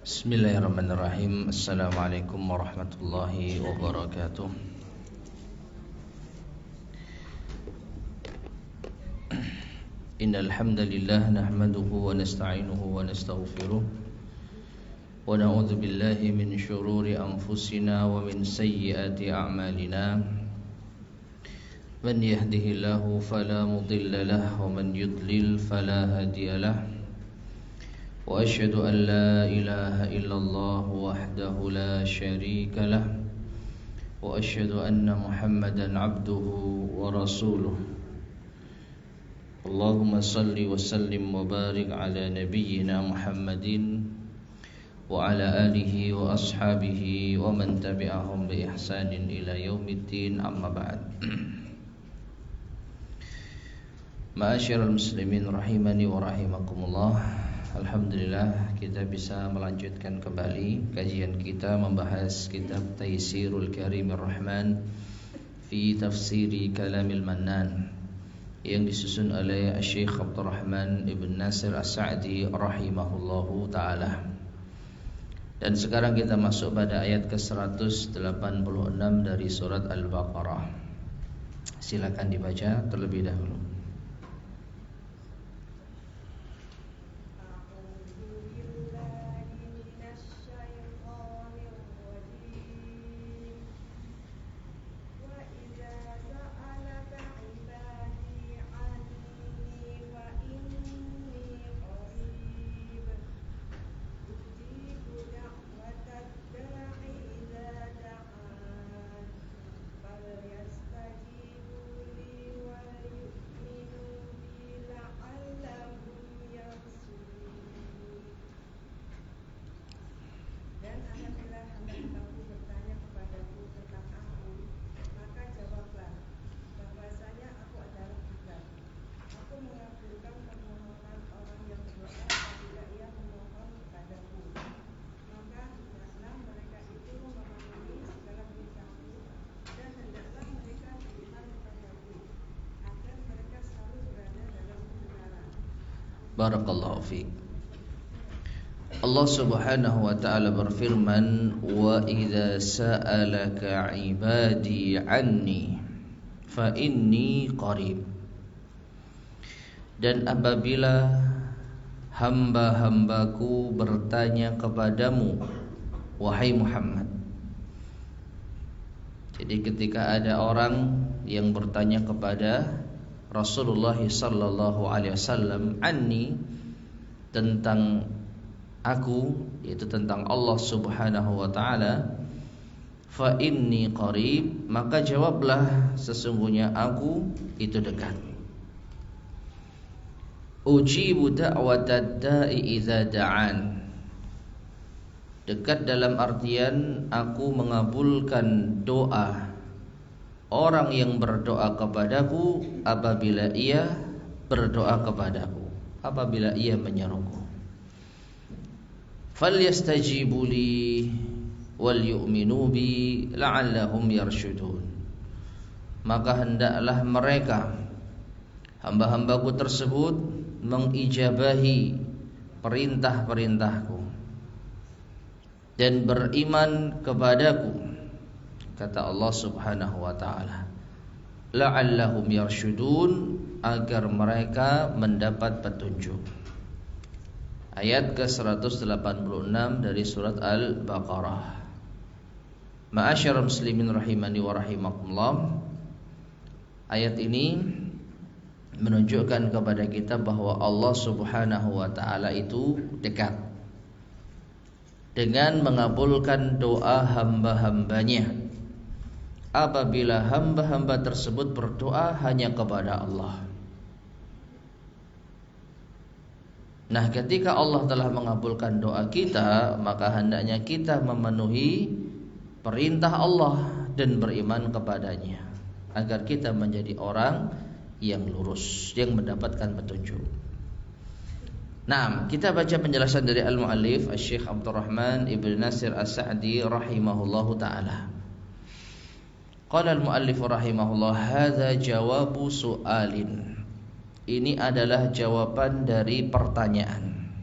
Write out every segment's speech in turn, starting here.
Bismillahirrahmanirrahim. Assalamualaikum warahmatullahi wabarakatuh. Innal hamdalillah nahmaduhu wa nasta'inuhu wa nastaghfiruh wa na'udzu billahi min shururi anfusina wa min sayyiati a'malina. Man yahdihillahu fala mudilla lahu wa man yudlil fala hadiya lahu. Wa asyhadu an la ilaha illallah wahdahu la syarika lah wa asyhadu anna Muhammadan abduhu wa rasuluh. Allahumma salli wa sallim wa barik ala nabiyyina Muhammadin wa ala alihi wa ashabihi wa man tabi'ahum bi ihsanin ila yaumiddin, amma ba'd. Ma'asyiral muslimin rahimani wa rahimakumullah. Alhamdulillah kita bisa melanjutkan kembali kajian kita membahas kitab Taysirul Karimir Rahman fi Tafsiri Kalamil Mannan yang disusun oleh Syekh Abdurrahman Ibn Nasir As-Sa'di rahimahullahu ta'ala. Dan sekarang kita masuk pada ayat ke-186 dari surat Al-Baqarah. Silakan dibaca terlebih dahulu. Barakallahu fiik. Allah Subhanahu wa taala berfirman, "Wa idza sa'alaka 'ibadi 'anni fa inni qarib." Dan apabila hamba-hambaku bertanya kepadamu, wahai Muhammad. Jadi ketika ada orang yang bertanya kepada Rasulullah sallallahu alaihi wasallam anni, tentang aku, yaitu tentang Allah Subhanahu wa taala, fa inni qarib, maka jawablah sesungguhnya aku itu dekat. Ujibu da'watad da'i idza da'an. Dekat dalam artian aku mengabulkan doa orang yang berdoa kepadaku apabila ia berdoa kepadaku, apabila ia menyeruku. Falyastajibu li wal yu'minu bi la'allahum yarshudun. Maka hendaklah mereka, hamba-hambaku tersebut, mengijabahi perintah-perintahku dan beriman kepadaku. Kata Allah Subhanahu wa ta'ala, la'allahum yarshudun, agar mereka mendapat petunjuk. Ayat ke-186 dari surat Al-Baqarah. Ma'asyiral muslimin rahimani wa rahimakumullah. Ayat ini menunjukkan kepada kita bahwa Allah Subhanahu wa ta'ala itu dekat dengan mengabulkan doa hamba-hambanya apabila hamba-hamba tersebut berdoa hanya kepada Allah. Nah, ketika Allah telah mengabulkan doa kita, maka hendaknya kita memenuhi perintah Allah dan beriman kepadanya, agar kita menjadi orang yang lurus, yang mendapatkan petunjuk. Nah, kita baca penjelasan dari Al-Mu'allif Syekh Abdurrahman Ibn Nasir As-Sa'di rahimahullahu ta'ala. Qala al-muallif rahimahullah, hadza jawabu su'alin. Ini adalah jawaban dari pertanyaan.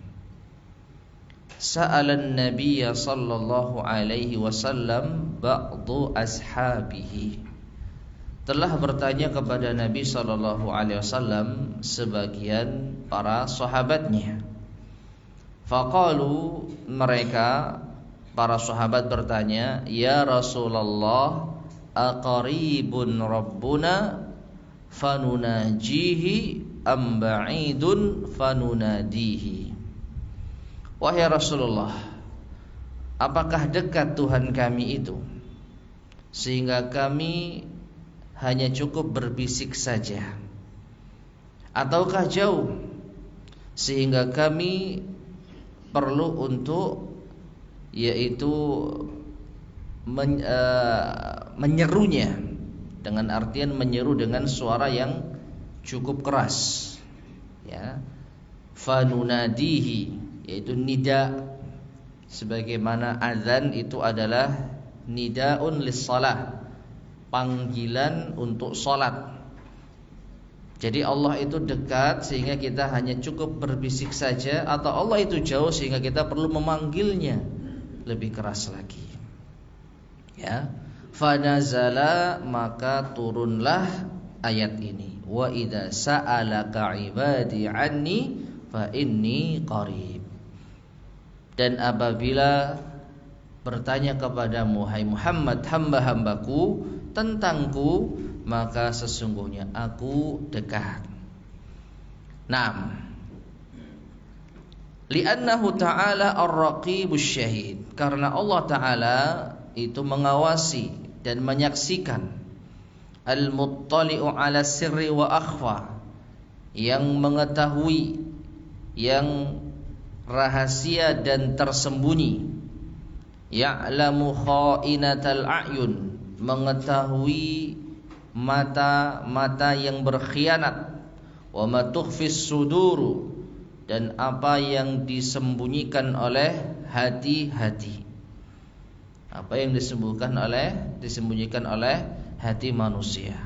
sa'alan nabiyya sallallahu alaihi wasallam ba'du ashabihi, telah bertanya kepada Nabi sallallahu alaihi wasallam sebagian para sahabatnya. Faqalu, mereka para sahabat bertanya, ya Rasulullah, aqaribun rabbuna fanunajihi am ba'idun fanunadihi. Wahai Rasulullah, apakah dekat Tuhan kami itu sehingga kami hanya cukup berbisik saja, ataukah jauh sehingga kami perlu untuk yaitu menyerunya, dengan artian menyeru dengan suara yang cukup keras, ya. Fanunadihi, yaitu nida, sebagaimana azan itu adalah nidaun lis-shalah, panggilan untuk salat. Jadi Allah itu dekat sehingga kita hanya cukup berbisik saja, atau Allah itu jauh sehingga kita perlu memanggilnya lebih keras lagi. Ya, fanazala, maka turunlah ayat ini. Wa idza sa'alaka ibadi anni fa inni qarib. Dan apabila bertanya kepadamu, hai Muhammad, hamba-hambaku tentangku, maka sesungguhnya aku dekat. Naam. Li'annahu ta'ala ar-raqibus syahid, karena Allah Ta'ala itu mengawasi dan menyaksikan, al-muttali'u ala sirri wa akhfa, yang mengetahui yang rahasia dan tersembunyi, ya'lamu kha'inatal a'yun, mengetahui mata-mata yang berkhianat, wa ma tukhfis suduru, dan apa yang disembunyikan oleh hati-hati. Apa yang disembunyikan oleh hati manusia.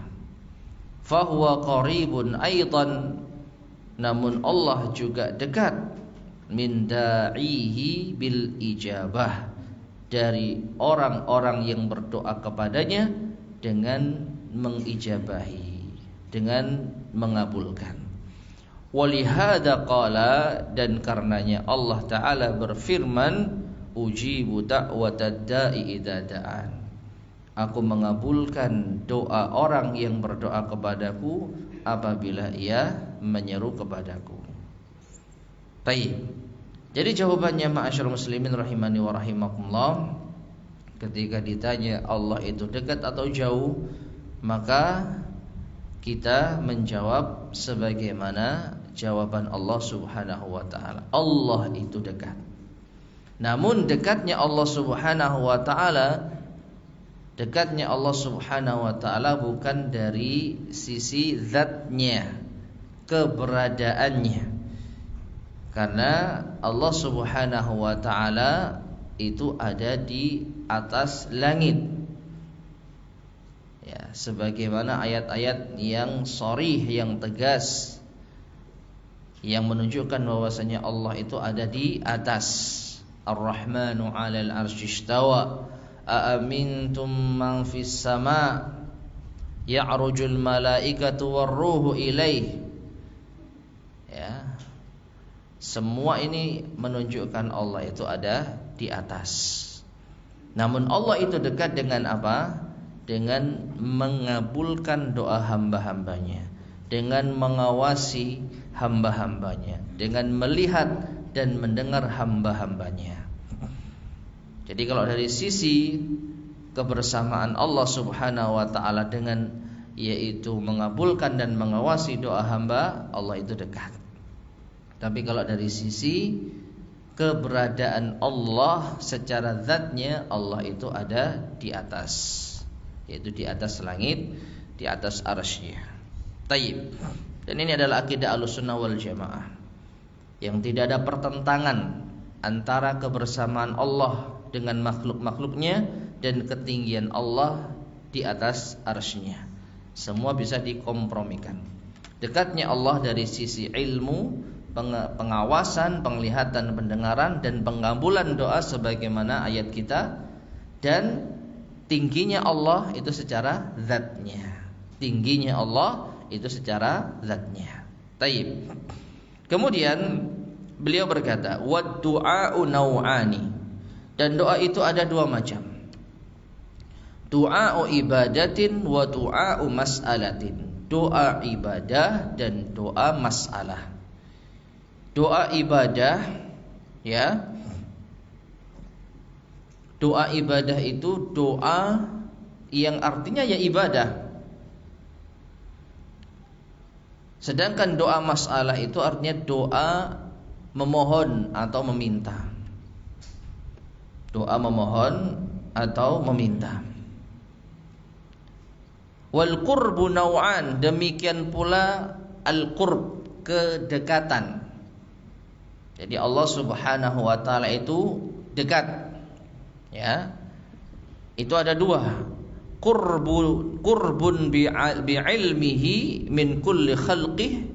Fahuwa qaribun aidan, namun Allah juga dekat, min da'ihi bil ijabah, dari orang-orang yang berdoa kepadanya dengan mengijabahi, dengan mengabulkan. Walihada qala, dan karenanya Allah Ta'ala berfirman, ujibu da'watad da'i idza da'an, aku mengabulkan doa orang yang berdoa kepadaku apabila ia menyeru kepadaku. Baik. Jadi jawabannya, ma'asyiral muslimin rahimani wa rahimakumullah, ketika ditanya Allah itu dekat atau jauh, maka kita menjawab sebagaimana jawaban Allah Subhanahu wa taala. Allah itu dekat. Namun dekatnya Allah Subhanahu wa taala, dekatnya Allah Subhanahu wa taala bukan dari sisi zatnya, keberadaannya. Karena Allah Subhanahu wa taala itu ada di atas langit. Ya, sebagaimana ayat-ayat yang sharih, yang tegas, yang menunjukkan bahwasanya Allah itu ada di atas. Ar-Rahmanu 'alal 'arsy istawa. Aamintum man fis sama' ya'rujul malaikatu war-ruhu ilaih. Ya. Semua ini menunjukkan Allah itu ada di atas. Namun Allah itu dekat dengan apa? Dengan mengabulkan doa hamba-hambanya, dengan mengawasi hamba-hambanya, dengan melihat dan mendengar hamba-hambanya. Jadi kalau dari sisi kebersamaan Allah Subhanahu wa taala dengan yaitu mengabulkan dan mengawasi doa hamba, Allah itu dekat. Tapi kalau dari sisi keberadaan Allah secara zatnya, Allah itu ada di atas, yaitu di atas langit, di atas arsy-Nya. Taib. Dan ini adalah akidah Ahlussunnah wal Jamaah, yang tidak ada pertentangan antara kebersamaan Allah dengan makhluk-makhluknya dan ketinggian Allah di atas arsy-Nya. Semua bisa dikompromikan. Dekatnya Allah dari sisi ilmu, pengawasan, penglihatan, pendengaran dan pengabulan doa sebagaimana ayat kita. Dan tingginya Allah itu secara zatnya. Tingginya Allah itu secara zatnya. Taib. Kemudian beliau berkata, "Wad du'a'u naw'ani." Dan doa itu ada dua macam. Du'a'u ibadatin wa du'a'u mas'alatin. Doa ibadah dan doa masalah. Doa ibadah, ya. Doa ibadah itu doa yang artinya ya ibadah. Sedangkan doa masalah itu artinya doa memohon atau meminta. Doa memohon atau meminta. Wal qurbu naw'an, demikian pula al-qurb, kedekatan. Jadi Allah Subhanahu wa taala itu dekat. Ya. Itu ada dua. Qurbun bi'ilmihi min kulli khalqih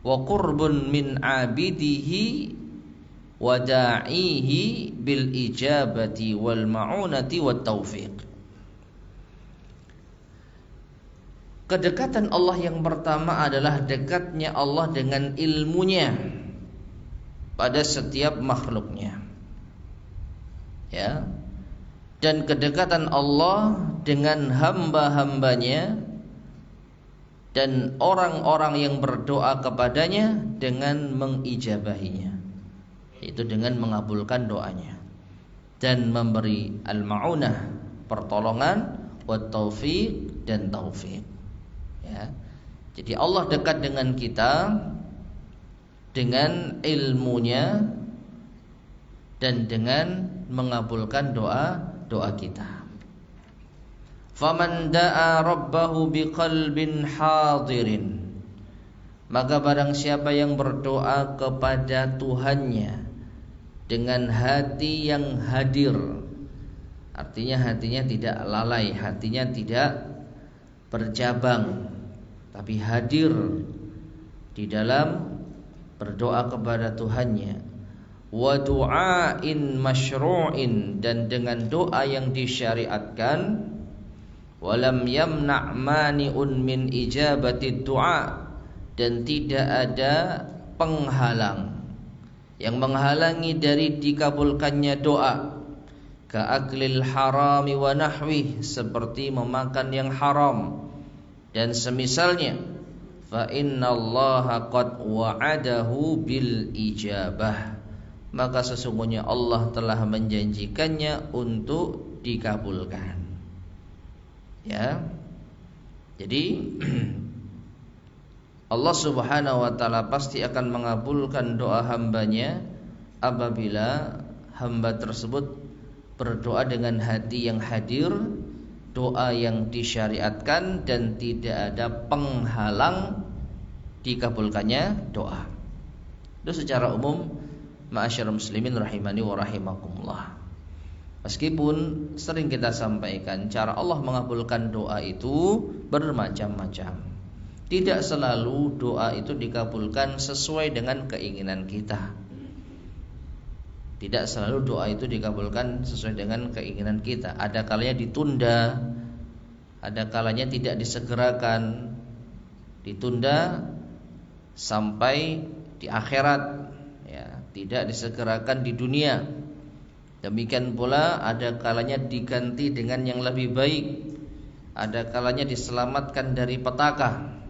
wa qurbun min 'abidihi wa da'ihi bil ijabati wal ma'unati wat taufiq. Kedekatan Allah yang pertama adalah dekatnya Allah dengan ilmunya pada setiap makhluknya. Ya. Dan kedekatan Allah dengan hamba-hambanya dan orang-orang yang berdoa kepadanya dengan mengijabahinya, yaitu dengan mengabulkan doanya dan memberi al-ma'unah, pertolongan, wa taufiq, dan taufik. Ya. Jadi Allah dekat dengan kita dengan ilmunya dan dengan mengabulkan doa kita. Faman da'a rabbahu biqalbin hadirin, maka barang siapa yang berdoa kepada Tuhannya dengan hati yang hadir, artinya hatinya tidak lalai, hatinya tidak bercabang, tapi hadir di dalam berdoa kepada Tuhannya. Wa du'ain masyru'in, dan dengan doa yang disyariatkan. Walam yamna' mani'un min ijabati du'a, dan tidak ada penghalang yang menghalangi dari dikabulkannya doa. Ka'aklil harami wa nahwih, seperti memakan yang haram dan semisalnya. Fa innallaha qad wa'adahu bil ijabah, maka sesungguhnya Allah telah menjanjikannya untuk dikabulkan. Ya. Jadi Allah Subhanahu wa taala pasti akan mengabulkan doa hambanya apabila hamba tersebut berdoa dengan hati yang hadir, doa yang disyariatkan dan tidak ada penghalang dikabulkannya doa. Itu secara umum, ma'asyiral muslimin rahimani wa rahimakumullah. Meskipun sering kita sampaikan, cara Allah mengabulkan doa itu bermacam-macam. Tidak selalu doa itu dikabulkan sesuai dengan keinginan kita. Tidak selalu doa itu dikabulkan sesuai dengan keinginan kita. Ada kalanya ditunda, ada kalanya tidak disegerakan, ditunda sampai di akhirat, ya, tidak disegerakan di dunia. Demikian pula ada kalanya diganti dengan yang lebih baik, ada kalanya diselamatkan dari petaka.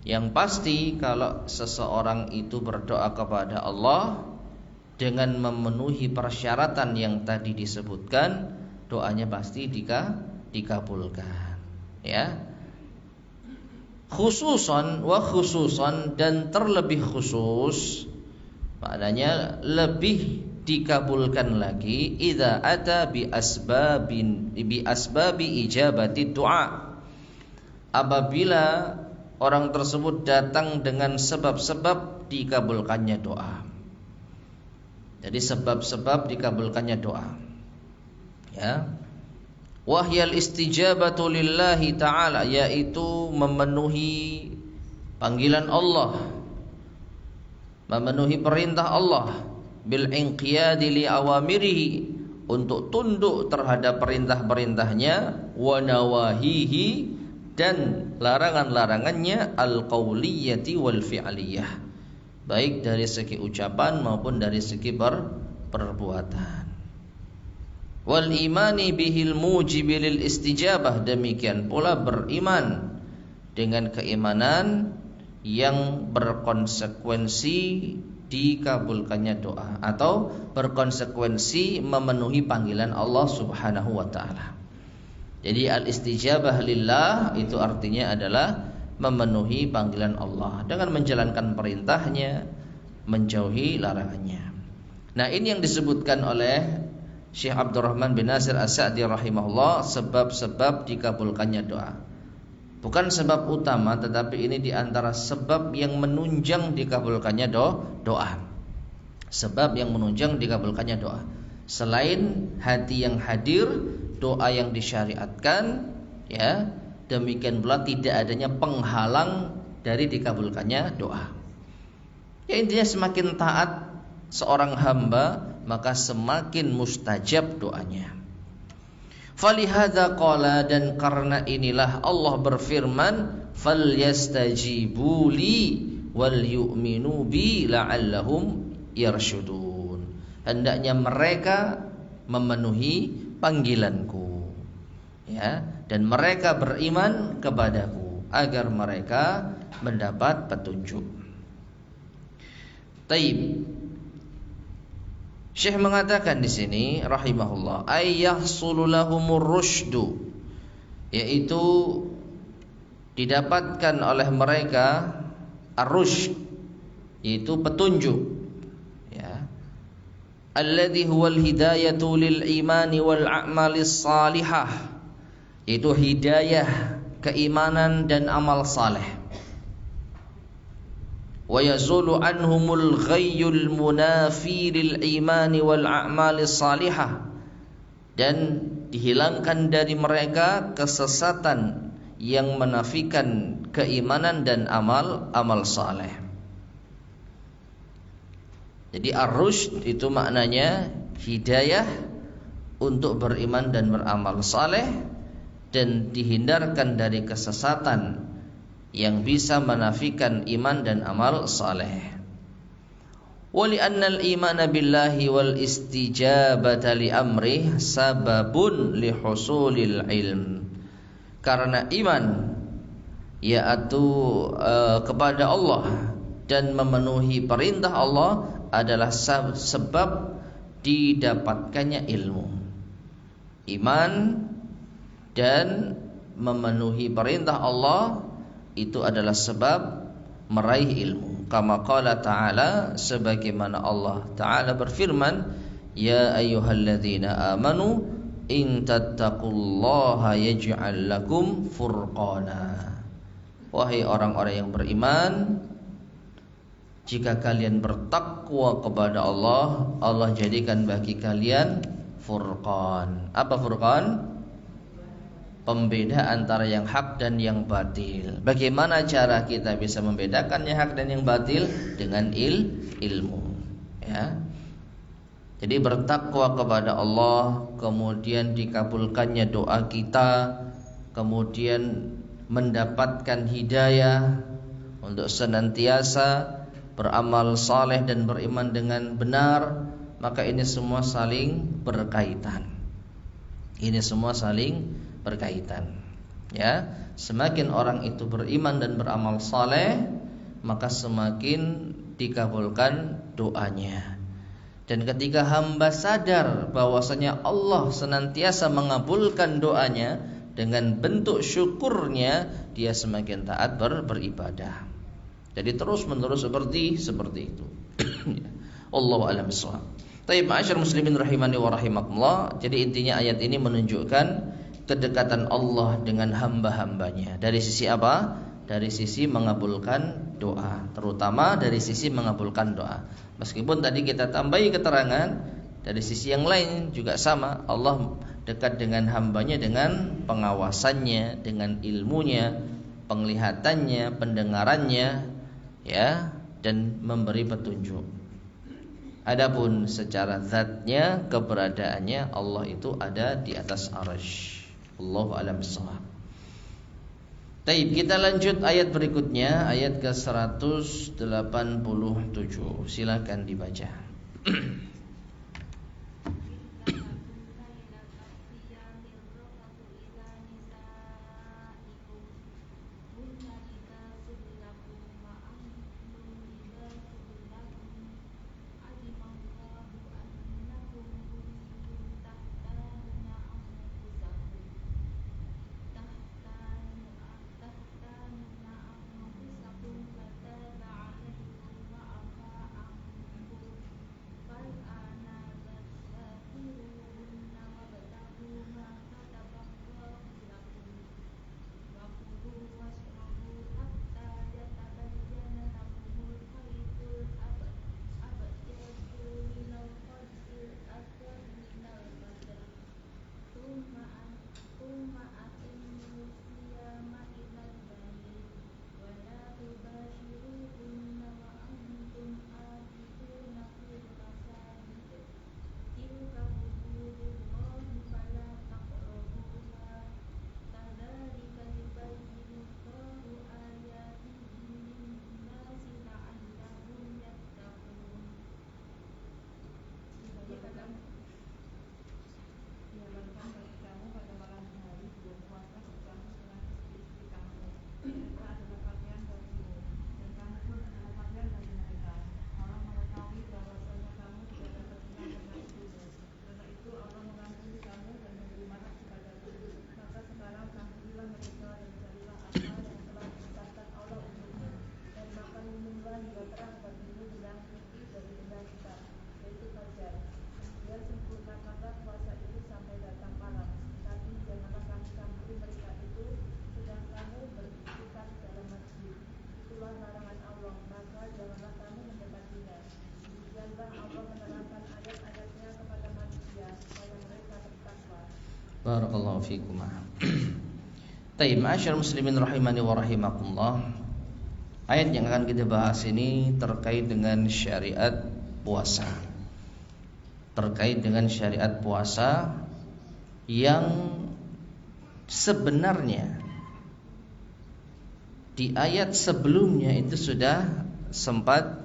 Yang pasti kalau seseorang itu berdoa kepada Allah dengan memenuhi persyaratan yang tadi disebutkan, doanya pasti dikabulkan. Ya. Khususan wa khususan, dan terlebih khusus, maknanya lebih dikabulkan lagi idza ata bi asbabi ijabati du'a, apabila orang tersebut datang dengan sebab-sebab dikabulkannya doa. Jadi sebab-sebab dikabulkannya doa. Ya. Wahyal istijabatu lillahi ta'ala, yaitu memenuhi panggilan Allah memenuhi perintah Allah, bil inqiyadi li awamirihi, untuk tunduk terhadap perintah-perintahnya, wa nawahihi, dan larangan-larangannya, al-qauliyati wal fi'liyah, baik dari segi ucapan maupun dari segi perbuatan. Wal imani bihil mujibi lil istijabah, demikian pula beriman dengan keimanan yang berkonsekuensi dikabulkannya doa, atau berkonsekuensi memenuhi panggilan Allah Subhanahu wa taala. Jadi al-istijabah lillah itu artinya adalah memenuhi panggilan Allah dengan menjalankan perintahnya, menjauhi larangannya. Nah, ini yang disebutkan oleh Syekh Abdurrahman bin Nasir As-Sa'di rahimahullah, sebab-sebab dikabulkannya doa. Bukan sebab utama, tetapi ini diantara sebab yang menunjang dikabulkannya doa. Sebab yang menunjang dikabulkannya doa. Selain hati yang hadir, doa yang disyariatkan, ya, demikian pula tidak adanya penghalang dari dikabulkannya doa. Ya, intinya semakin taat seorang hamba, maka semakin mustajab doanya. Falihadza qala, dan karena inilah Allah berfirman, falyastajibu li wal yu'minu bi la'allahum yarsyudun. Hendaknya mereka memenuhi panggilanku, ya, dan mereka beriman kepadaku agar mereka mendapat petunjuk. Taib. Syekh mengatakan di sini rahimahullah, ayyahsulu lahumur rusydu, yaitu didapatkan oleh mereka ar-rusyd, yaitu petunjuk, ya, alladhi huwal hidayatu lil imani wal a'malis salihah, yaitu hidayah keimanan dan amal saleh. Wa yazulu anhumul ghayyul munafi lil imani wal a'malis salihah, dan dihilangkan dari mereka kesesatan yang menafikan keimanan dan amal saleh. Jadi ar-rusyd itu maknanya hidayah untuk beriman dan beramal saleh, dan dihindarkan dari kesesatan yang bisa menafikan iman dan amal saleh. Wali annal imana billahi wal istijabata li amrih sababun li husulil ilm. Karena iman, yaitu kepada Allah dan memenuhi perintah Allah, adalah sebab didapatkannya ilmu. Iman dan memenuhi perintah Allah itu adalah sebab meraih ilmu. Kama qala ta'ala, sebagaimana Allah Ta'ala berfirman, ya ayyuhalladzina amanu in tattaqullaha yaj'al lakum furqana. Wahai orang-orang yang beriman, jika kalian bertakwa kepada Allah, Allah jadikan bagi kalian furqan. Apa furqan? Pembeda antara yang hak dan yang batil. Bagaimana cara kita bisa membedakan yang hak dan yang batil? Dengan ilmu, ya. Jadi bertakwa kepada Allah, kemudian dikabulkannya doa kita, kemudian mendapatkan hidayah untuk senantiasa beramal saleh dan beriman dengan benar, maka ini semua saling berkaitan. Ini semua saling berkaitan, ya. Semakin orang itu beriman dan beramal saleh, maka semakin dikabulkan doanya. Dan ketika hamba sadar bahwasanya Allah senantiasa mengabulkan doanya, dengan bentuk syukurnya dia semakin taat beribadah. Jadi terus menerus seperti itu. Allahu a'lam bishawab. Taib, ma'asyar muslimin rahimani wa rahimakumullah. Jadi intinya ayat ini menunjukkan kedekatan Allah dengan hamba-hambanya. Dari sisi apa? Dari sisi mengabulkan doa, terutama dari sisi mengabulkan doa. Meskipun tadi kita tambahi keterangan, dari sisi yang lain juga sama. Allah dekat dengan hambanya dengan pengawasannya, dengan ilmunya, penglihatannya, pendengarannya, ya, dan memberi petunjuk. Adapun secara zatnya, keberadaannya, Allah itu ada di atas arsy. Allahu a'lam bishawab. Baik, kita lanjut ayat berikutnya, ayat ke-187. Silakan dibaca. Barakallahu fikum. Taib, ma'asyar muslimin rahimani wa rahimakumullah. Ayat yang akan kita bahas ini terkait dengan syariat puasa. Terkait dengan syariat puasa yang sebenarnya di ayat sebelumnya itu sudah sempat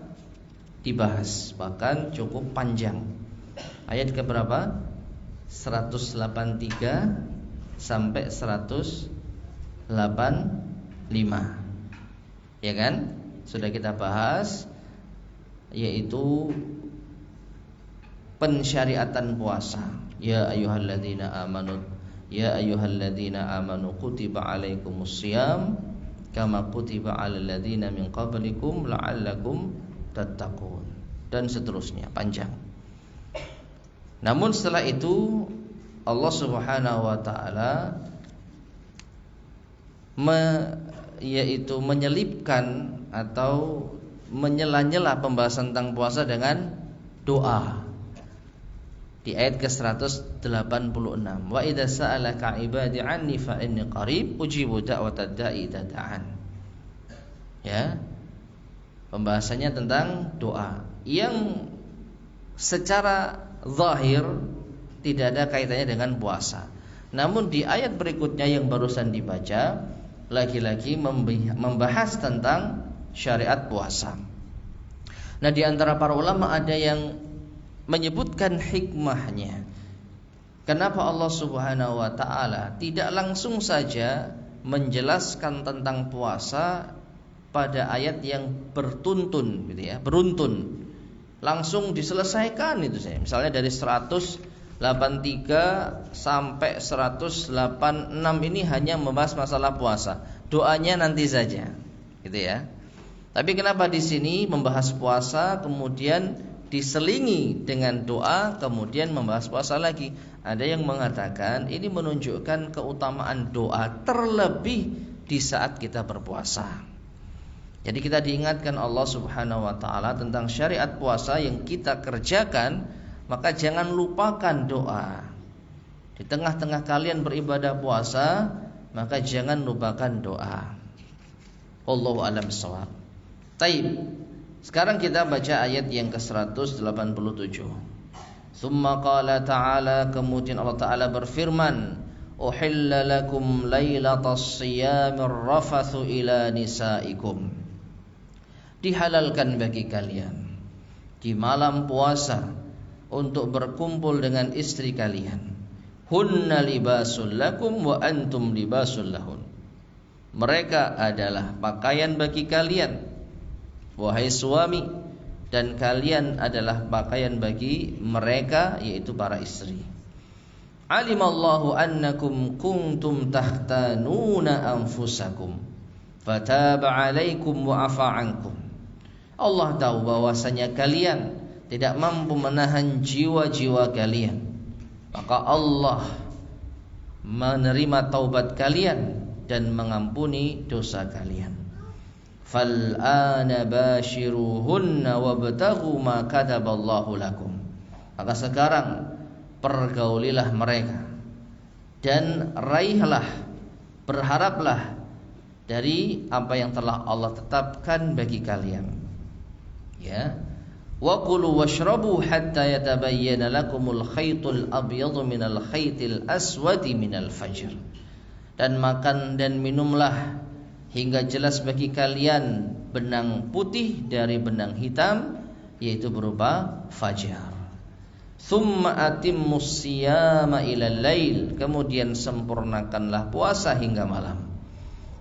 dibahas, bahkan cukup panjang. Ayat ke berapa? 183 sampai 185. Ya kan? Sudah kita bahas, yaitu pensyariatan puasa. Ya ayyuhalladzina amanu, ya ayyuhalladzina amanu kutiba alaikumusiyam kama kutiba alal ladzina min qablikum la'allakum tattaqun, dan seterusnya, panjang. Namun setelah itu Allah Subhanahu wa taala yaitu menyelipkan atau menyela-nyela pembahasan tentang puasa dengan doa. Di ayat ke-186, wa idza sa'alaka 'ibadi 'anni fa inni qarib ujibu da'watad da'i idza da'an. Ya. Pembahasannya tentang doa yang secara zahir tidak ada kaitannya dengan puasa. Namun di ayat berikutnya yang barusan dibaca, lagi-lagi membahas tentang syariat puasa. Nah, di antara para ulama ada yang menyebutkan hikmahnya. Kenapa Allah Subhanahu wa taala tidak langsung saja menjelaskan tentang puasa pada ayat yang bertuntun gitu ya, beruntun. Langsung diselesaikan itu saya. Misalnya dari 183 sampai 186 ini hanya membahas masalah puasa. Doanya nanti saja. Gitu ya. Tapi kenapa di sini membahas puasa kemudian diselingi dengan doa, kemudian membahas puasa lagi? Ada yang mengatakan ini menunjukkan keutamaan doa terlebih di saat kita berpuasa. Jadi kita diingatkan Allah Subhanahu wa taala tentang syariat puasa yang kita kerjakan, maka jangan lupakan doa. Di tengah-tengah kalian beribadah puasa, maka jangan lupakan doa. Wallahu a'lam bishawab. Taib. Sekarang kita baca ayat yang ke-187. Tsumma qala ta'ala, kemudian Allah Ta'ala berfirman, uhilla lakum lailatas siyamir rafathu ila nisaikum. Dihalalkan bagi kalian di malam puasa untuk berkumpul dengan istri kalian. Hunna libasul lakum wa antum libasul lahun. Mereka adalah pakaian bagi kalian, wahai suami, dan kalian adalah pakaian bagi mereka, yaitu para istri. Alimallahu annakum kuntum tahtanuna anfusakum fataba alaikum wa afa ankum. Allah tahu bahwasanya kalian tidak mampu menahan jiwa-jiwa kalian, maka Allah menerima taubat kalian dan mengampuni dosa kalian. Fal'ana bashiruhunna wabtaghu ma kataballahu lakum. Maka sekarang pergaulilah mereka dan raihlah, berharaplah dari apa yang telah Allah tetapkan bagi kalian. Ya. Wa kulu washrabu hatta yatabayyana lakumul khaytul abyadu minal khaytil aswadi minal fajr. Dan makan dan minumlah hingga jelas bagi kalian benang putih dari benang hitam, yaitu berupa fajar. Tsumma atimmus siyama ilal lail, kemudian sempurnakanlah puasa hingga malam.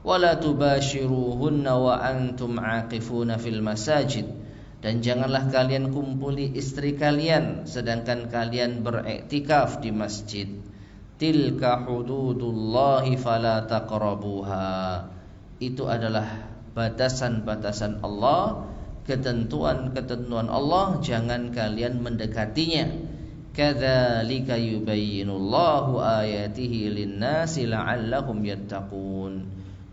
Wala tubashiruhunna wa antum aqifuna fil masajid, dan janganlah kalian kumpuli istri kalian sedangkan kalian beriktikaf di masjid. Tilka hududullahi fala taqrabuha. Itu adalah batasan-batasan Allah, ketentuan-ketentuan Allah, jangan kalian mendekatinya. Kadzalika yubayyinullahu ayatihi lin-nasi la'allahum yattaqun.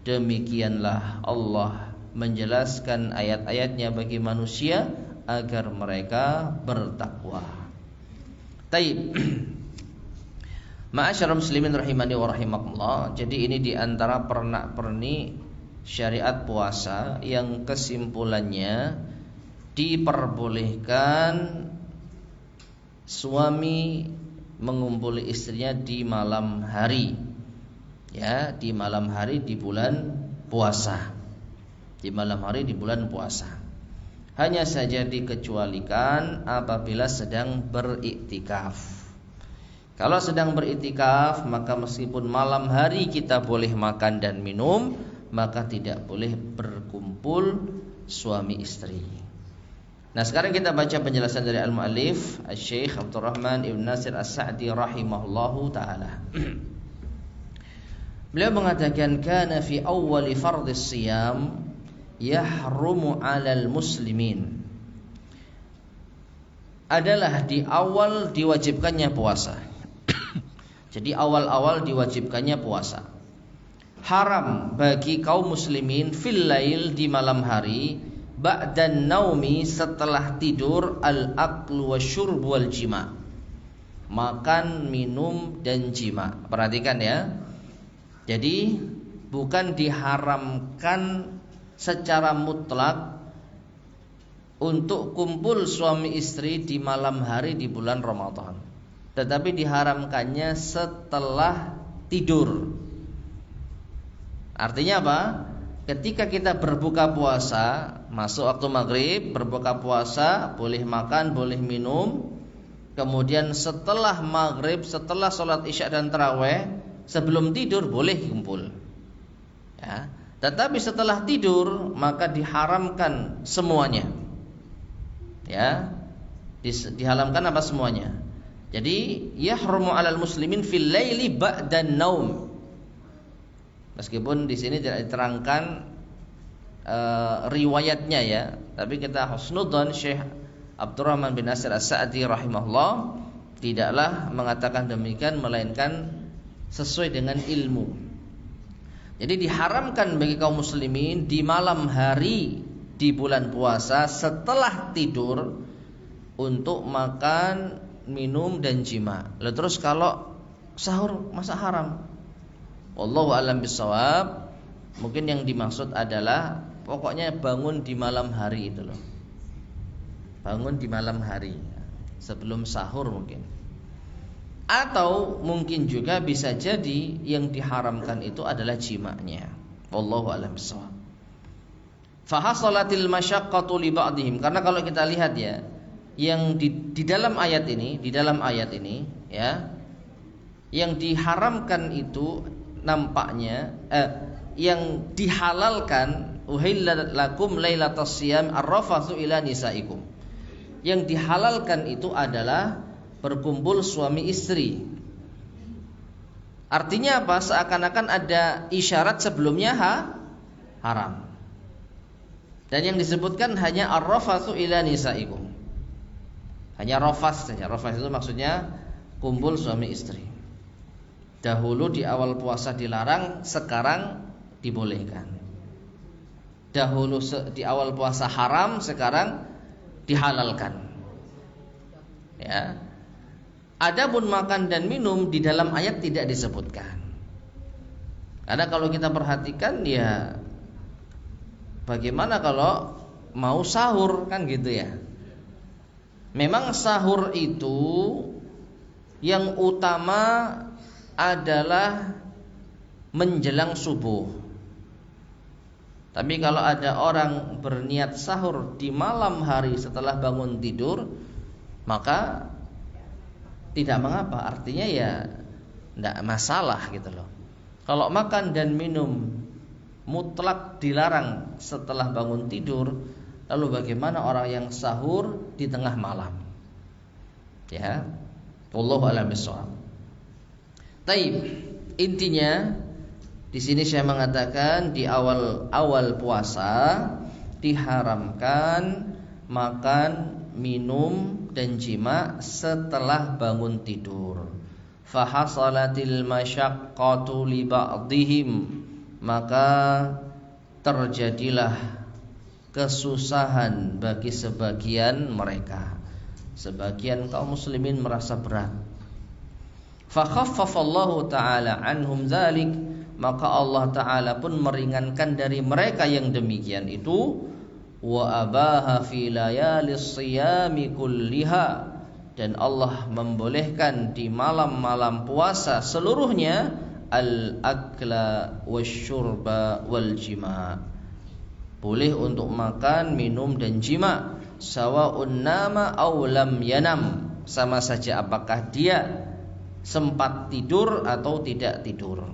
Demikianlah Allah menjelaskan ayat-ayatnya bagi manusia agar mereka bertakwa. Taib. Ma'asyiral muslimin rahimani wa rahimakumullah. Jadi ini di antara pernak-pernik syariat puasa yang kesimpulannya diperbolehkan suami mengumpuli istrinya di malam hari. Ya, di malam hari di bulan puasa. Di malam hari di bulan puasa. Hanya saja dikecualikan apabila sedang beriktikaf. Kalau sedang beriktikaf, maka meskipun malam hari kita boleh makan dan minum, maka tidak boleh berkumpul suami istri. Nah, sekarang kita baca penjelasan dari al-muallif Syekh Abdurrahman Ibn Nasir As-Sa'di rahimahullahu taala. Beliau mengatakan, kana fi awwali fardhis siyam yahrumu 'alal muslimin. Adalah di awal diwajibkannya puasa. Jadi awal-awal diwajibkannya puasa. Haram bagi kaum muslimin fil lail, di malam hari, ba'dan naumi, setelah tidur, al-aqlu wasyurb wal jima', makan, minum dan jima'. Perhatikan ya. Jadi bukan diharamkan secara mutlak untuk kumpul suami istri di malam hari di bulan Ramadan, tetapi diharamkannya setelah tidur. Artinya apa? Ketika kita berbuka puasa, masuk waktu maghrib, berbuka puasa, boleh makan, boleh minum. Kemudian setelah maghrib, setelah sholat isya dan taraweh, sebelum tidur boleh kumpul. Ya. Tetapi setelah tidur maka diharamkan semuanya. Ya, diharamkan apa semuanya? Jadi yahrumu 'alal muslimin fil laili ba'dan naum. Meskipun di sini tidak diterangkan riwayatnya ya, tapi kita husnudzon Syekh Abdurrahman bin Nasir As-Sa'di rahimahullah tidaklah mengatakan demikian, melainkan sesuai dengan ilmu. Jadi diharamkan bagi kaum muslimin di malam hari di bulan puasa setelah tidur untuk makan, minum dan jima. Lalu terus kalau sahur masa haram? Wallahu a'lam bishawab. Mungkin yang dimaksud adalah pokoknya bangun di malam hari itu loh. bangun di malam hari sebelum sahur mungkin. Atau mungkin juga bisa jadi yang diharamkan itu adalah jimaknya. Wallahu a'lam bishawab. Fa hasalatil masyaqqatu li ba'dihim, karena kalau kita lihat ya, yang di dalam ayat ini ya, yang diharamkan itu nampaknya yang dihalalkan, uhillat lakum lailatas siyam arrafatsu ila nisaikum. Yang dihalalkan itu adalah berkumpul suami istri. Artinya apa? Seakan-akan ada isyarat sebelumnya haram. Dan yang disebutkan hanya arrafatsu ila nisaikum. Hanya rafas saja. Rafas itu maksudnya kumpul suami istri. Dahulu di awal puasa dilarang, sekarang dibolehkan. Dahulu di awal puasa haram, sekarang dihalalkan. Ya. Adapun makan dan minum di dalam ayat tidak disebutkan. Karena kalau kita perhatikan ya, bagaimana kalau mau sahur kan gitu ya. Memang sahur itu yang utama adalah menjelang subuh. Tapi kalau ada orang berniat sahur di malam hari setelah bangun tidur, maka tidak mengapa, artinya ya tidak masalah gitu loh. Kalau makan dan minum mutlak dilarang setelah bangun tidur, lalu bagaimana orang yang sahur di tengah malam? Ya, wallahu a'lam bishawab. Taib, intinya di sini saya mengatakan di awal puasa diharamkan makan, minum dan jima setelah bangun tidur. Fahasalatil masyaqqatu li ba'dihim, maka terjadilah kesusahan bagi sebagian mereka. Sebagian kaum muslimin merasa berat. Fa khaffafallahu ta'ala anhum dzalik, maka Allah Ta'ala pun meringankan dari mereka yang demikian itu. Wa abaha fi layalis siyami kulliha, dan Allah membolehkan di malam-malam puasa seluruhnya al-akla wasyurba wal jima'. Boleh untuk makan, minum dan jima', sawa'un nama aw lam yanam, sama saja apakah dia sempat tidur atau tidak tidur.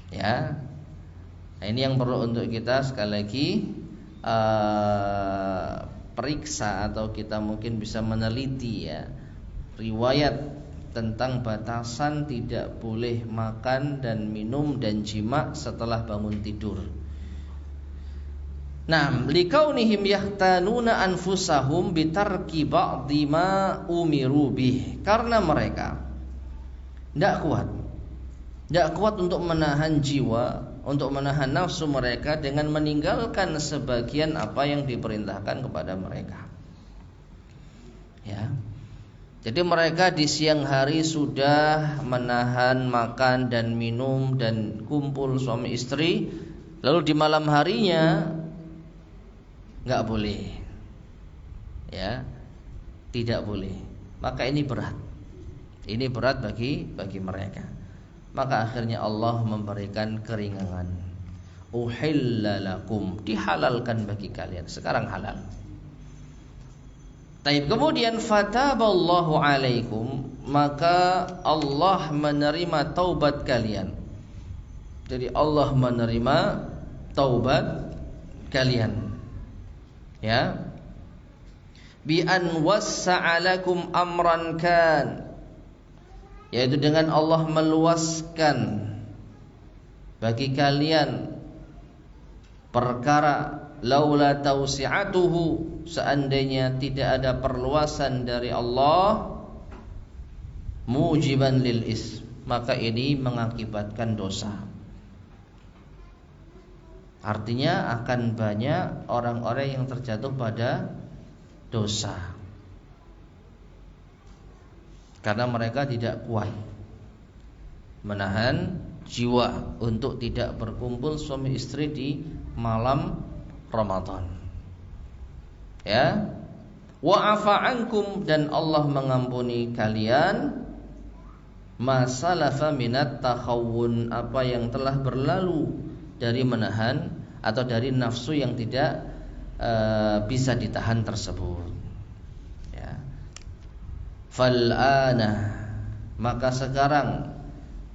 Ya. Nah, ini yang perlu untuk kita sekali lagi periksa, atau kita mungkin bisa meneliti ya, riwayat tentang batasan tidak boleh makan dan minum dan jima setelah bangun tidur. Nah, likaunihim yahtanuna anfusahum bitarki ba'dhi ma umiru bih, karena mereka tidak kuat untuk menahan jiwa, untuk menahan nafsu mereka dengan meninggalkan sebagian apa yang diperintahkan kepada mereka. Ya. Jadi mereka di siang hari sudah menahan makan dan minum dan kumpul suami istri, lalu di malam harinya enggak boleh. Ya. Tidak boleh. Maka ini berat. Ini berat bagi mereka. Maka akhirnya Allah memberikan keringanan. Uhilla lakum, dihalalkan bagi kalian, sekarang halal. Taib, kemudian fataballahu alaikum, maka Allah menerima taubat kalian. Jadi Allah menerima taubat kalian. Ya. Bi an wassa'alakum amran kan, yaitu dengan Allah meluaskan bagi kalian perkara laula tausi'atuhu, seandainya tidak ada perluasan dari Allah, mujiban lil ism, maka ini mengakibatkan dosa. Artinya akan banyak orang-orang yang terjatuh pada dosa karena mereka tidak kuat menahan jiwa untuk tidak berkumpul suami istri di malam Ramadan. Ya. Wa afa ankum, dan Allah mengampuni kalian ma salafa minat takhawun, apa yang telah berlalu dari menahan atau dari nafsu yang tidak bisa ditahan tersebut. Ya. Fal'ana, maka sekarang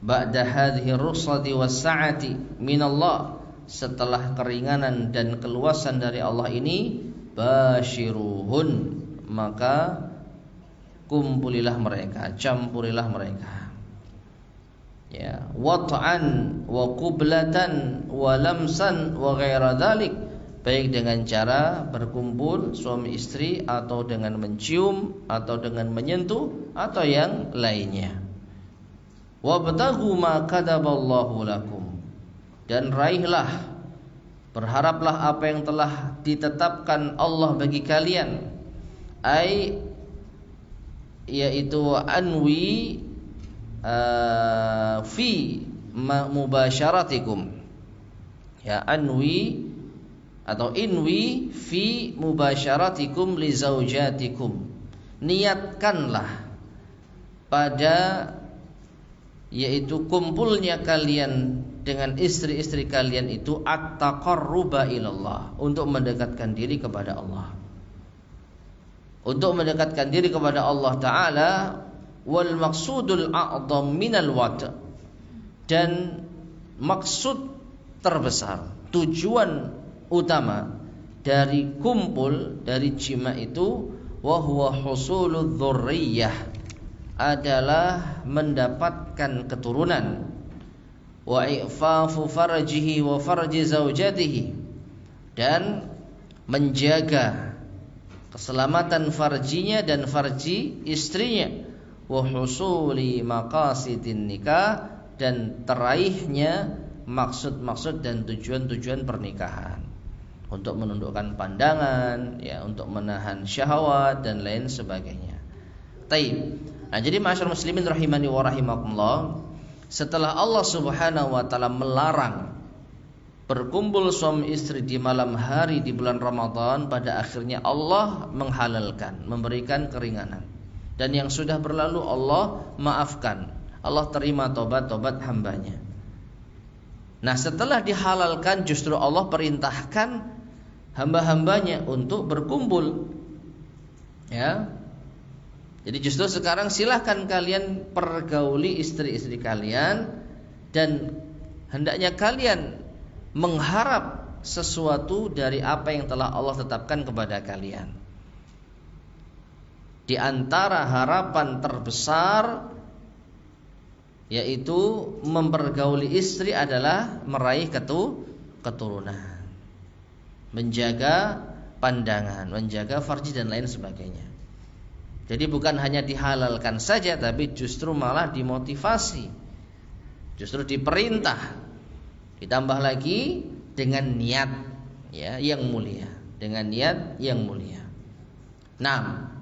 ba'da hadhihi rukhsati was-sa'ati minallah, setelah keringanan dan keluasan dari Allah ini, basyiruhun, maka kumpulilah mereka, campurilah mereka. Ya, wat'an wa qublatan wa lamsan wa ghaira dzalik, baik dengan cara berkumpul suami istri, atau dengan mencium, atau dengan menyentuh, atau yang lainnya. Wabtaghu ma kataballahu lakum, dan raihlah, berharaplah apa yang telah ditetapkan Allah bagi kalian, yaitu anwi fi mubasyaratikum. Ya, anwi atau inwi fi mubasyaratikum li zaujatikum, niatkanlah pada, yaitu kumpulnya kalian dengan istri-istri kalian itu, at-taqarruba ilallah, untuk mendekatkan diri kepada Allah, untuk mendekatkan diri kepada Allah Ta'ala. Wal maksudul a'dham minal wad', dan maksud terbesar, tujuan utama dari kumpul, dari jima itu, wa huwa husuludz dzurriyyah, adalah mendapatkan keturunan, wa i'fafu farjihi wa farji zaujatihi, dan menjaga keselamatan farjinya dan farji istrinya, wa husuli maqasidin nikah, dan teraihnya maksud-maksud dan tujuan-tujuan pernikahan, untuk menundukkan pandangan, ya, untuk menahan syahwat dan lain sebagainya. Taib. Nah, jadi ma'asyiral muslimin rahimani wa rahimakumullah, setelah Allah Subhanahu wa taala melarang berkumpul suami istri di malam hari di bulan Ramadan, pada akhirnya Allah menghalalkan, memberikan keringanan. Dan yang sudah berlalu Allah maafkan, Allah terima tobat-tobat hambanya. Nah, setelah dihalalkan, justru Allah perintahkan hamba-hambanya untuk berkumpul. Ya. Jadi justru sekarang silahkan kalian pergauli istri-istri kalian, dan hendaknya kalian mengharap sesuatu dari apa yang telah Allah tetapkan kepada kalian. Di antara harapan terbesar, yaitu mempergauli istri, adalah meraih keturunan, menjaga pandangan, menjaga farji dan lain sebagainya. Jadi bukan hanya dihalalkan saja, tapi justru malah dimotivasi, justru diperintah, ditambah lagi dengan niat, ya, yang mulia, dengan niat yang mulia. Nah,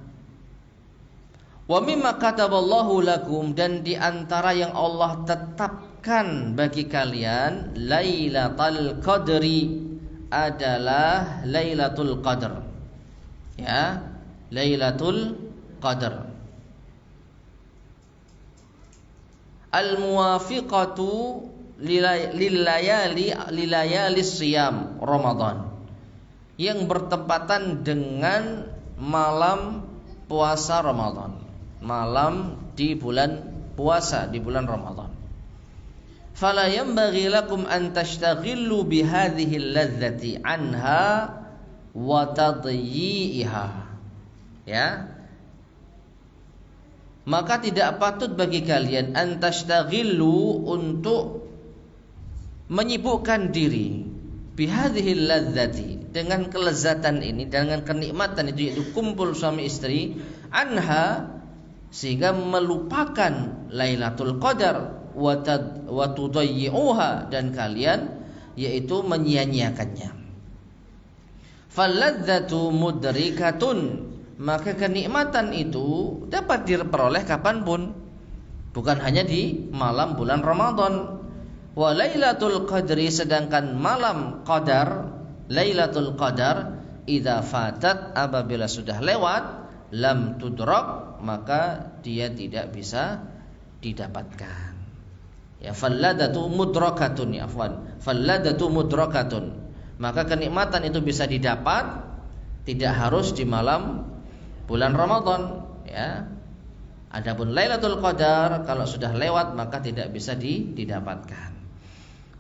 wa mimma kataballahu lakum, dan di antara yang Allah tetapkan bagi kalian, Lailatul Qadri, adalah Lailatul Qadar. Ya, Lailatul Qadar. Al-muwafiqatu lilayali siyam Ramadan, yang bertepatan dengan malam puasa Ramadan, malam di bulan puasa, di bulan Ramadan. Fala yanbaghi lakum an tashtaghillu bihadhihi alladzati anha wa tadyi'iha. Ya. Maka tidak patut bagi kalian an tashtaghillu, untuk menyibukkan diri, bihadhihi alladzati, dengan kelezatan ini, dengan kenikmatan itu, yaitu kumpul suami istri, anha, sehingga melupakan Lailatul Qadar, wa tudayyi'uha, dan kalian yaitu menyia-nyiakannya. Falladzatu mudrikatun, maka kenikmatan itu dapat diperoleh kapanpun, bukan hanya di malam bulan Ramadan. Wa Lailatul Qadri, sedangkan malam Qadar, Lailatul Qadar, idza fatat, apabila sudah lewat, lam tudrak, maka dia tidak bisa didapatkan. Ya, falladatu mudrakatun, ya afwan. Falladatu mudrakatun. Maka kenikmatan itu bisa didapat, tidak harus di malam bulan Ramadan, ya. Adapun Lailatul Qadar kalau sudah lewat maka tidak bisa didapatkan.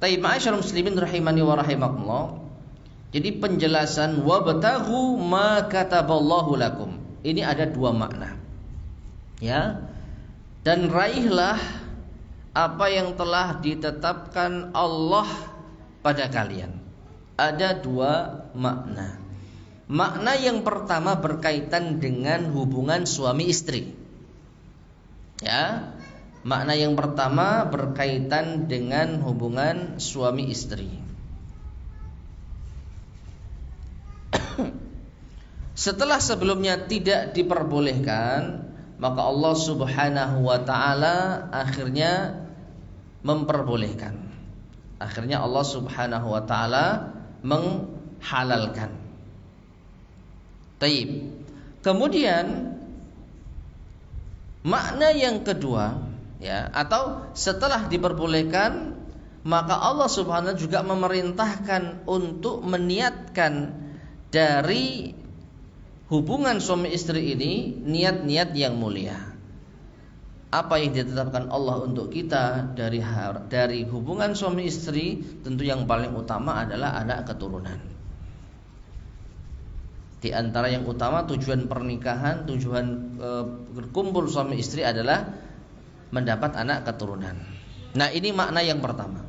Taib ma'asyarul muslimin rahimani wa rahimakumullah. Jadi penjelasan wabtaghu ma kataballahu lakum. Ini ada dua makna. Ya. Dan raihlah apa yang telah ditetapkan Allah pada kalian. Ada dua makna. Makna yang pertama berkaitan dengan hubungan suami istri. Ya, makna yang pertama berkaitan dengan hubungan suami istri. Setelah sebelumnya tidak diperbolehkan, maka Allah Subhanahu wa taala akhirnya memperbolehkan. Akhirnya Allah Subhanahu wa taala menghalalkan. Taib. Kemudian makna yang kedua, ya, atau setelah diperbolehkan, maka Allah Subhanahu juga memerintahkan untuk meniatkan dari hubungan suami istri ini niat-niat yang mulia. Apa yang ditetapkan Allah untuk kita dari hubungan suami istri, tentu yang paling utama adalah anak keturunan. Di antara yang utama tujuan pernikahan, tujuan berkumpul suami istri adalah mendapat anak keturunan. Nah, ini makna yang pertama.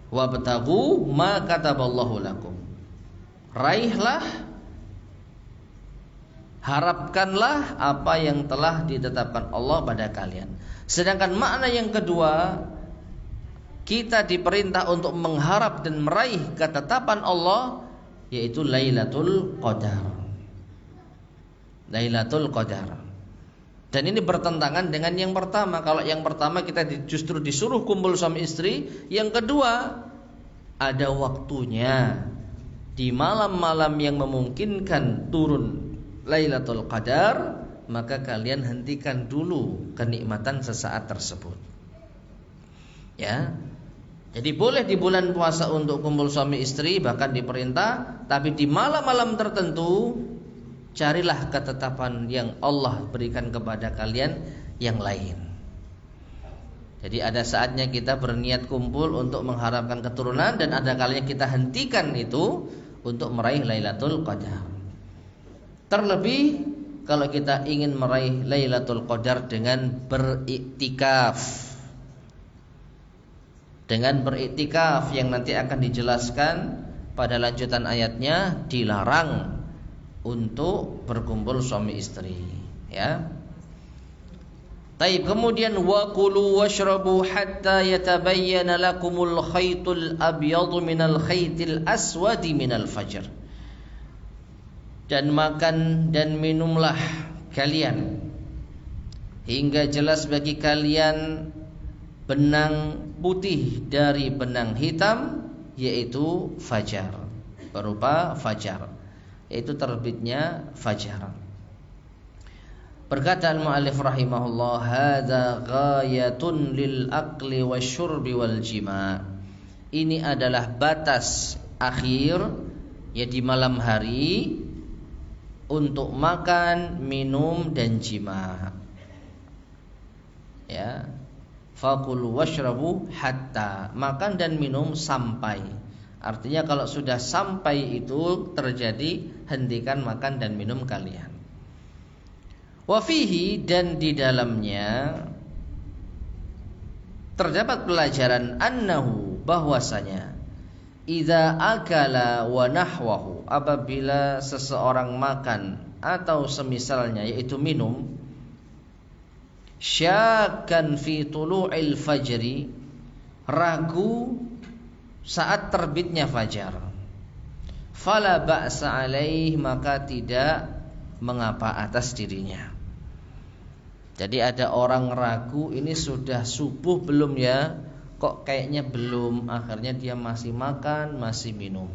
Wabtaghu ma kataballahu lakum. Raihlah, harapkanlah apa yang telah ditetapkan Allah pada kalian. Sedangkan makna yang kedua, kita diperintah untuk mengharap dan meraih ketetapan Allah, yaitu Lailatul Qadar. Lailatul Qadar. Dan ini bertentangan dengan yang pertama. Kalau yang pertama kita justru disuruh kumpul suami istri, yang kedua ada waktunya. Di malam-malam yang memungkinkan turun Lailatul Qadar, maka kalian hentikan dulu kenikmatan sesaat tersebut. Ya. Jadi boleh di bulan puasa untuk kumpul suami istri, bahkan diperintah, tapi di malam-malam tertentu carilah ketetapan yang Allah berikan kepada kalian yang lain. Jadi ada saatnya kita berniat kumpul untuk mengharapkan keturunan, dan ada kalanya kita hentikan itu untuk meraih Lailatul Qadar. Terlebih kalau kita ingin meraih Lailatul Qadar dengan beriktikaf. Dengan beriktikaf yang nanti akan dijelaskan pada lanjutan ayatnya, dilarang untuk berkumpul suami istri, ya. Taib, kemudian wa kulu washrabu hatta yatabayyana lakumul khaytul abyadu minal khaytil aswadi minal fajr. Dan makan dan minumlah kalian hingga jelas bagi kalian benang putih dari benang hitam, yaitu fajar, berupa fajar, yaitu terbitnya fajar. Berkata al-mu'allif rahimahullah, hadza ghayatun lil aqli wasyurbi wal jima'. Ini adalah batas akhir, ya, di malam hari untuk makan, minum dan jima'. Ya. Fakulu washrabu hatta, makan dan minum sampai. Artinya kalau sudah sampai itu terjadi, hentikan makan dan minum kalian. Wafihi, dan di dalamnya terdapat pelajaran annahu, bahwasanya idza akala wa nahwahu, apabila seseorang makan atau semisalnya, yaitu minum, syakkan fi tulu'il fajri, ragu saat terbitnya fajar, fala ba'sa alaih, maka tidak mengapa atas dirinya. Jadi ada orang ragu, ini sudah subuh belum ya? Kok kayaknya belum, akhirnya dia masih makan, masih minum.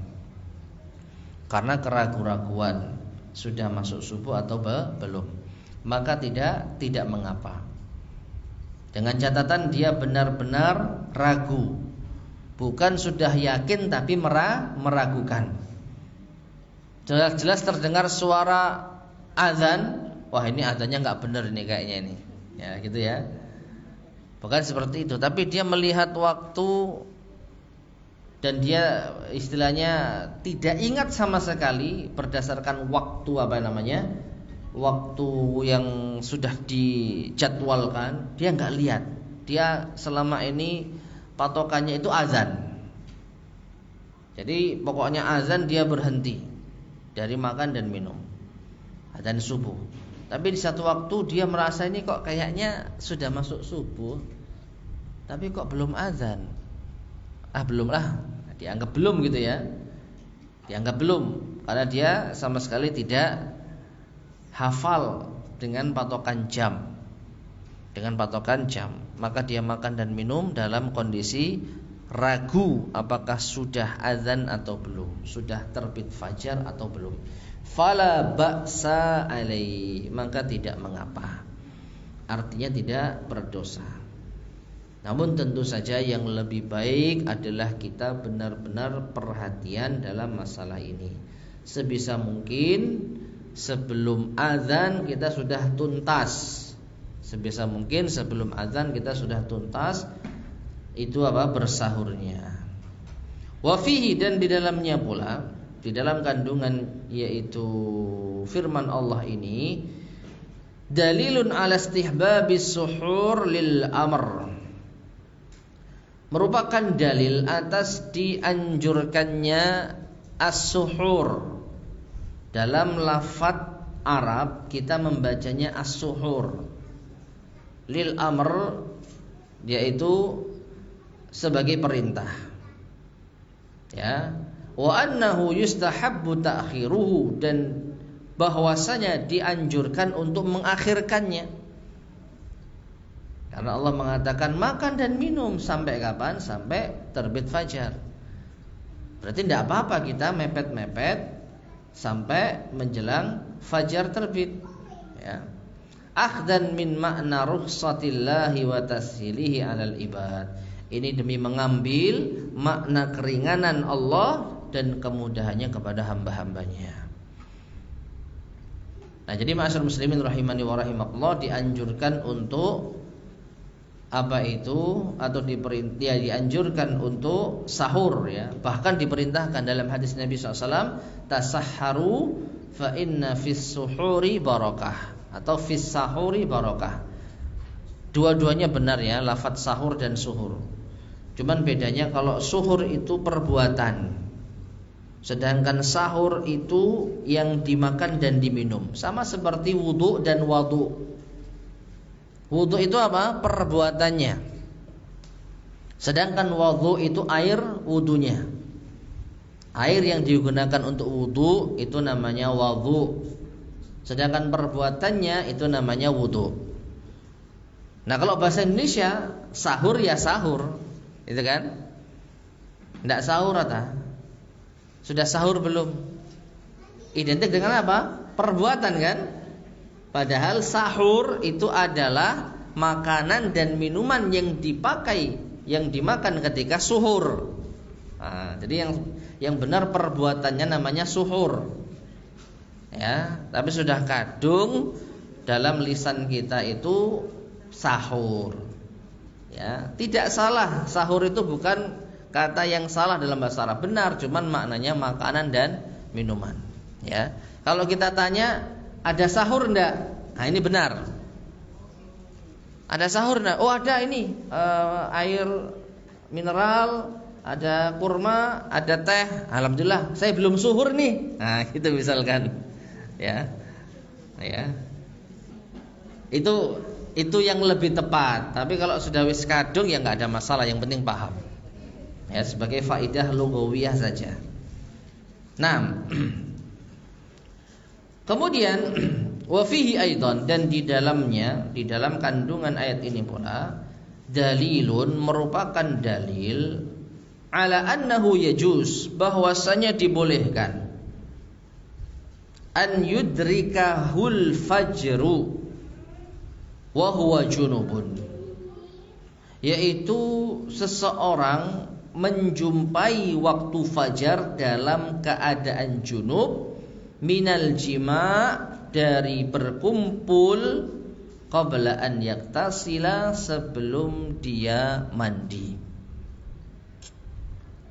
karena keraguan-raguan sudah masuk subuh atau belum, maka tidak mengapa. Dengan catatan dia benar-benar ragu, bukan sudah yakin tapi meragukan. Jelas-jelas terdengar suara azan, wah ini azannya nggak benar ini kayaknya ini, ya gitu ya. Bukan seperti itu, tapi dia melihat waktu dan dia istilahnya tidak ingat sama sekali berdasarkan waktu waktu yang sudah dijadwalkan, dia nggak lihat. Dia selama ini patokannya itu azan. Jadi pokoknya azan dia berhenti dari makan dan minum, azan subuh. Tapi di satu waktu dia merasa ini kok kayaknya sudah masuk subuh, tapi kok belum azan. Belum lah, dianggap belum gitu ya. Dianggap belum karena dia sama sekali tidak hafal dengan patokan jam. Maka dia makan dan minum dalam kondisi ragu apakah sudah azan atau belum, sudah terbit fajar atau belum. Fala ba'sa alaihi, maka tidak mengapa. Artinya tidak berdosa. Namun tentu saja yang lebih baik adalah kita benar-benar perhatian dalam masalah ini. Sebisa mungkin sebelum azan kita sudah tuntas. Sebisa mungkin sebelum azan kita sudah tuntas itu bersahurnya. Wa fihi, dan di dalamnya pula, di dalam kandungan yaitu firman Allah ini, dalilun ala istihbabis suhur lil amr, merupakan dalil atas dianjurkannya as-suhur. Dalam lafadz Arab kita membacanya as-suhur lil amr, yaitu sebagai perintah. Ya, wa annahu yustahabbu ta'khiruhu, dan bahwasanya dianjurkan untuk mengakhirkannya. Karena Allah mengatakan makan dan minum sampai kapan? Sampai terbit fajar. Berarti tidak apa-apa kita mepet-mepet sampai menjelang fajar terbit. Ya. Akhdan min makna rukhsatillahi wa tashilihi 'alal ibad. Ini demi mengambil makna keringanan Allah dan kemudahannya kepada hamba-hambanya. Nah, jadi ma'asyiral muslimin rahimani wa rahimakumullah, dianjurkan untuk atau dianjurkan untuk sahur ya. Bahkan diperintahkan dalam hadis Nabi SAW, tasahharu fa inna fis suhuri barakah, atau fis sahuri barakah. Dua-duanya benar ya, lafadz sahur dan suhur. Cuman bedanya kalau suhur itu perbuatan, sedangkan sahur itu yang dimakan dan diminum. Sama seperti wudu dan wadu. Wudu itu perbuatannya. Sedangkan wudu itu air wudunya. Air yang digunakan untuk wudu itu namanya wudu. Sedangkan perbuatannya itu namanya wudu. Nah, kalau bahasa Indonesia sahur ya sahur, itu kan? Tidak sahur sudah sahur belum? Identik dengan apa? Perbuatan kan? Padahal sahur itu adalah makanan dan minuman yang dimakan ketika suhur. Nah, jadi yang benar perbuatannya namanya suhur. Ya, tapi sudah kadung dalam lisan kita itu sahur. Ya, tidak salah. Sahur itu bukan kata yang salah dalam bahasa Arab, benar, cuman maknanya makanan dan minuman. Ya, kalau kita tanya ada sahur enggak? Nah, ini benar. Ada sahur enggak? Oh, ada ini air mineral, ada kurma, ada teh. Alhamdulillah, saya belum suhur nih. Nah, gitu misalkan. Ya. Ya. Itu yang lebih tepat. Tapi kalau sudah wis kadung ya enggak ada masalah, yang penting paham. Ya, sebagai faidah lugawiyah saja. Nah, kemudian wa fihi aidan, dan di dalam kandungan ayat ini pula dalilun, merupakan dalil ala annahu yajuz, bahwasanya dibolehkan an yudrikahul fajru wa huwa junubun, yaitu seseorang menjumpai waktu fajar dalam keadaan junub, minal jima', dari berkumpul, qabla an yaktasila, sebelum dia mandi,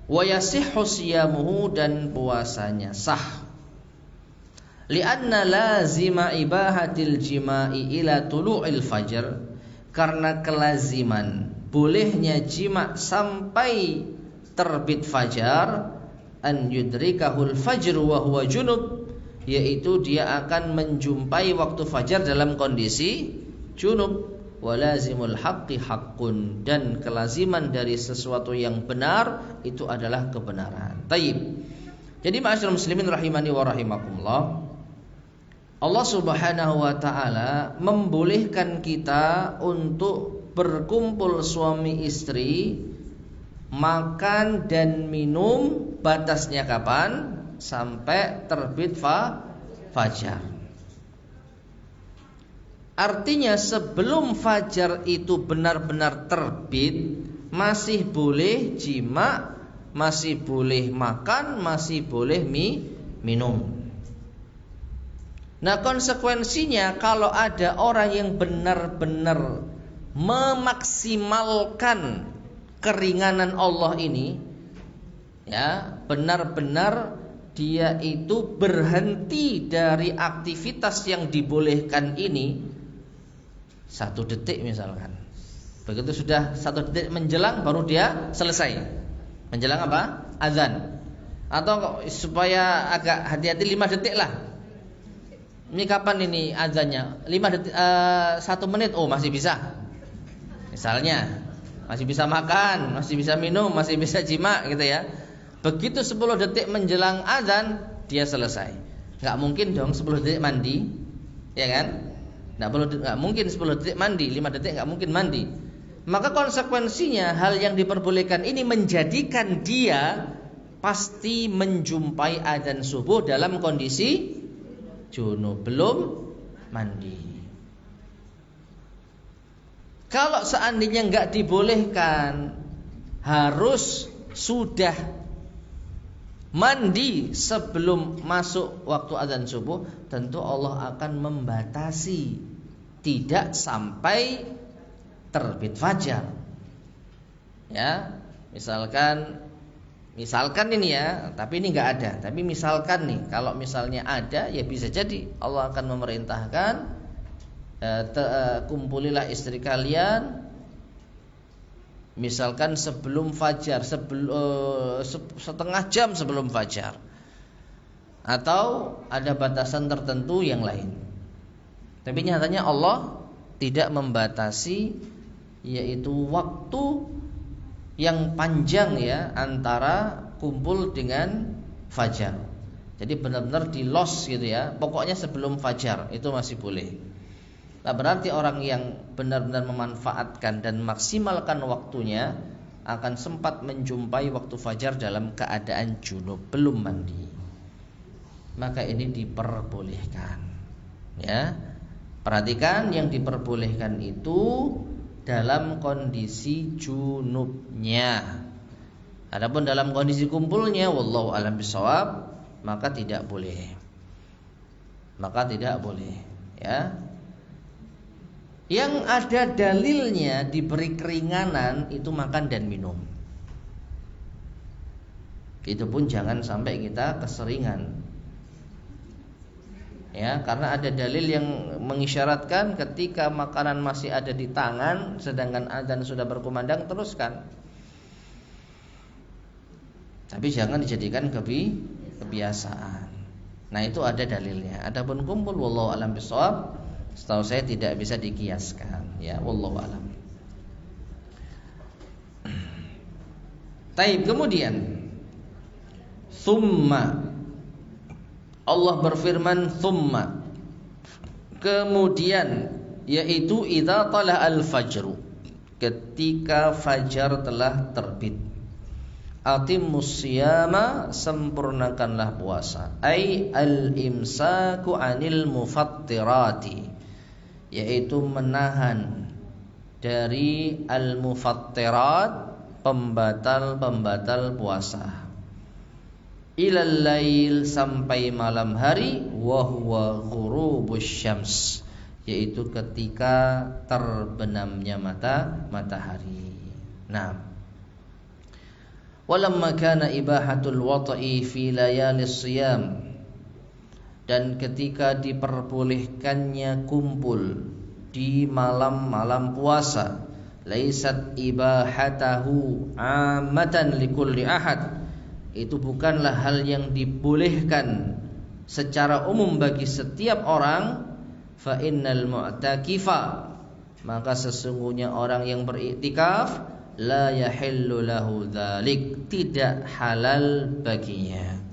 wa yasihhu siyamuhu, dan puasanya sah, lianna lazima ibahatil jima'i ila tulu'il fajr, karena kelaziman bolehnya jima' sampai terbit fajar, an yudrikahul fajr wa huwa junub, yaitu dia akan menjumpai waktu fajar dalam kondisi junub. Walazimul haqqi haqqun, dan kelaziman dari sesuatu yang benar itu adalah kebenaran. Taib. Jadi ma'asyiral muslimin rahimani wa rahimakumullah, Allah Subhanahu wa taala membolehkan kita untuk berkumpul suami istri, makan dan minum, batasnya kapan? Sampai terbit fajar. Artinya sebelum fajar itu benar-benar terbit, masih boleh jima', masih boleh makan, masih boleh minum. Nah, konsekuensinya kalau ada orang yang benar-benar memaksimalkan keringanan Allah ini, ya, benar-benar dia itu berhenti dari aktivitas yang dibolehkan ini 1 detik misalkan. Begitu sudah 1 detik menjelang baru dia selesai. Menjelang apa? Azan. Atau supaya agak hati-hati 5 detik lah. Ini kapan ini azannya? 5 detik, 1 menit. Oh, masih bisa. Misalnya masih bisa makan, masih bisa minum, masih bisa jima' gitu ya. Begitu 10 detik menjelang azan, dia selesai. Gak mungkin dong 10 detik mandi, ya kan? Gak mungkin 10 detik mandi, 5 detik gak mungkin mandi. Maka konsekuensinya hal yang diperbolehkan ini menjadikan dia pasti menjumpai azan subuh dalam kondisi junub, belum mandi. Kalau seandainya gak dibolehkan, harus sudah mandi sebelum masuk waktu azan subuh, tentu Allah akan membatasi tidak sampai terbit fajar. Ya, misalkan ini ya, tapi ini enggak ada. Tapi misalkan nih, kalau misalnya ada, ya bisa jadi Allah akan memerintahkan kumpulilah istri kalian misalkan sebelum fajar, setengah jam sebelum fajar, atau ada batasan tertentu yang lain. Tapi nyatanya Allah tidak membatasi, yaitu waktu yang panjang ya antara kumpul dengan fajar. Jadi benar-benar di loss gitu ya. Pokoknya sebelum fajar itu masih boleh. Nah, berarti orang yang benar-benar memanfaatkan dan maksimalkan waktunya akan sempat menjumpai waktu fajar dalam keadaan junub, belum mandi. Maka ini diperbolehkan. Ya. Perhatikan, yang diperbolehkan itu dalam kondisi junubnya. Adapun dalam kondisi kumpulnya, wallahu a'lam bishawab, maka tidak boleh. Ya. Yang ada dalilnya diberi keringanan itu makan dan minum. Itu pun jangan sampai kita keseringan. Ya, karena ada dalil yang mengisyaratkan ketika makanan masih ada di tangan sedangkan azan sudah berkumandang, teruskan. Tapi jangan dijadikan kebiasaan. Nah, itu ada dalilnya. Adapun kumpul, wallahu a'lam bishawab, setahu saya tidak bisa dikiaskan, ya, wallahu a'lam. Taib, kemudian thumma, Allah berfirman thumma, kemudian, yaitu idza tala al-fajru, ketika fajar telah terbit. Atimmus siyama, sempurnakanlah puasa. Ai al-imsaku anil mufattirati, yaitu menahan dari al-mufattirat, pembatal-pembatal puasa. Ilal lail, sampai malam hari. Wa huwa ghurubus syams, yaitu ketika terbenamnya matahari. Nah, walamma kana ibahatul wat'i fi layalis siyam, dan ketika diperbolehkannya kumpul di malam-malam puasa, laisat ibahatahu ammatan likulli ahad, itu bukanlah hal yang dibolehkan secara umum bagi setiap orang. Fa innal mu'takifa, maka sesungguhnya orang yang beriktikaf, la yahillu lahu dzalik, tidak halal baginya.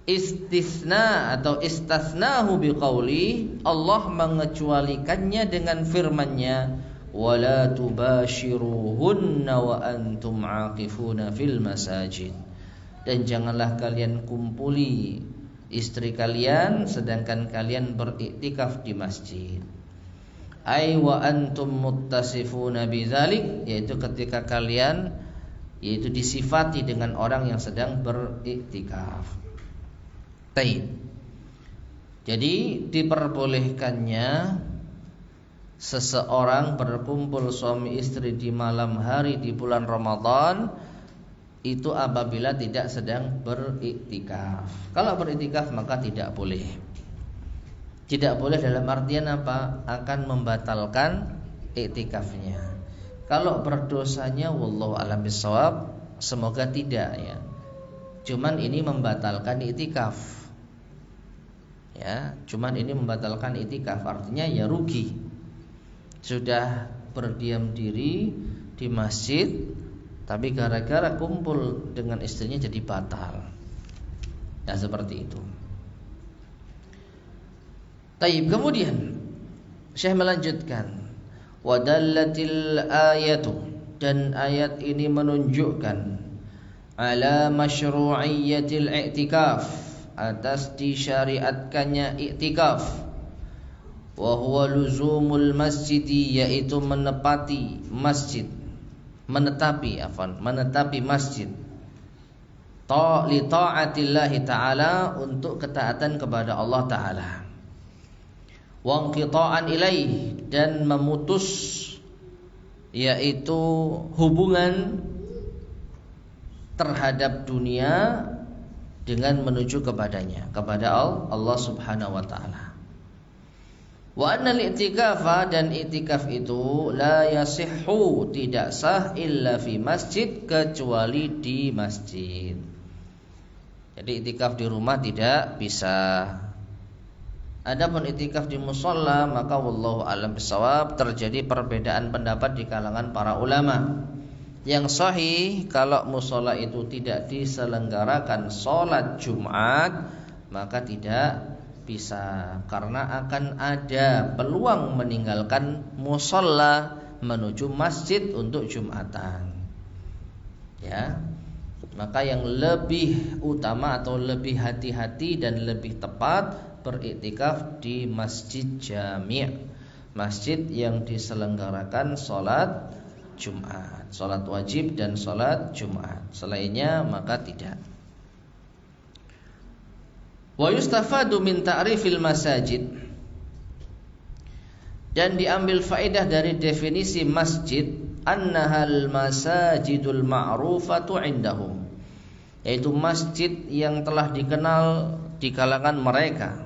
Istisna atau istatsnahu biqauli, Allah mengecualikannya dengan firman-Nya, wala tubashiruhunna wa antum aqifuna fil masajid, dan janganlah kalian kumpuli istri kalian sedangkan kalian beriktikaf di masjid. Ai wa antum muttasifuna bidzalik, yaitu ketika kalian yaitu disifati dengan orang yang sedang beriktikaf. Baik. Jadi diperbolehkannya seseorang berkumpul suami istri di malam hari di bulan Ramadan itu apabila tidak sedang beriktikaf. Kalau beriktikaf maka tidak boleh. Tidak boleh dalam artian apa? Akan membatalkan iktikafnya. Kalau berdosanya wallahu a'lam bishawab, semoga tidak ya. Cuman ini membatalkan iktikaf. Ya, cuman ini membatalkan iktikaf, artinya ya rugi. Sudah berdiam diri di masjid, tapi gara-gara kumpul dengan istrinya jadi batal. Ya seperti itu. Taib, kemudian Syekh melanjutkan, wadallatil ayatu, dan ayat ini menunjukkan ala masyru'iyyatil i'tikaf, atas disyariatkannya i'tikaf. Wa huwa luzumul masjidi, yaitu menetapi masjid li ta'atillahi ta'ala, untuk ketaatan kepada Allah Ta'ala. Wa inqita'an ilaih, dan memutus yaitu hubungan terhadap dunia dengan menuju kepadanya, kepada Allah Subhanahu wa taala. Wa annal i'tikafa, dan i'tikaf itu la yasihhu, tidak sah illa fi masjid, kecuali di masjid. Jadi i'tikaf di rumah tidak bisa. Adapun i'tikaf di musholla, maka wallahu a'lam bishawab, terjadi perbedaan pendapat di kalangan para ulama. Yang sahih, kalau musholla itu tidak diselenggarakan sholat Jumat, maka tidak bisa, karena akan ada peluang meninggalkan musholla menuju masjid untuk Jumatan. Ya, maka yang lebih utama atau lebih hati-hati dan lebih tepat beriktikaf di masjid jami', masjid yang diselenggarakan sholat Jumat, sholat wajib dan sholat Jumat. Selainnya maka tidak. Wa yustafadu min ta'rifil masajid, dan diambil faedah dari definisi masjid, annahal masajidul ma'rufatu indahum, yaitu masjid yang telah dikenal di kalangan mereka.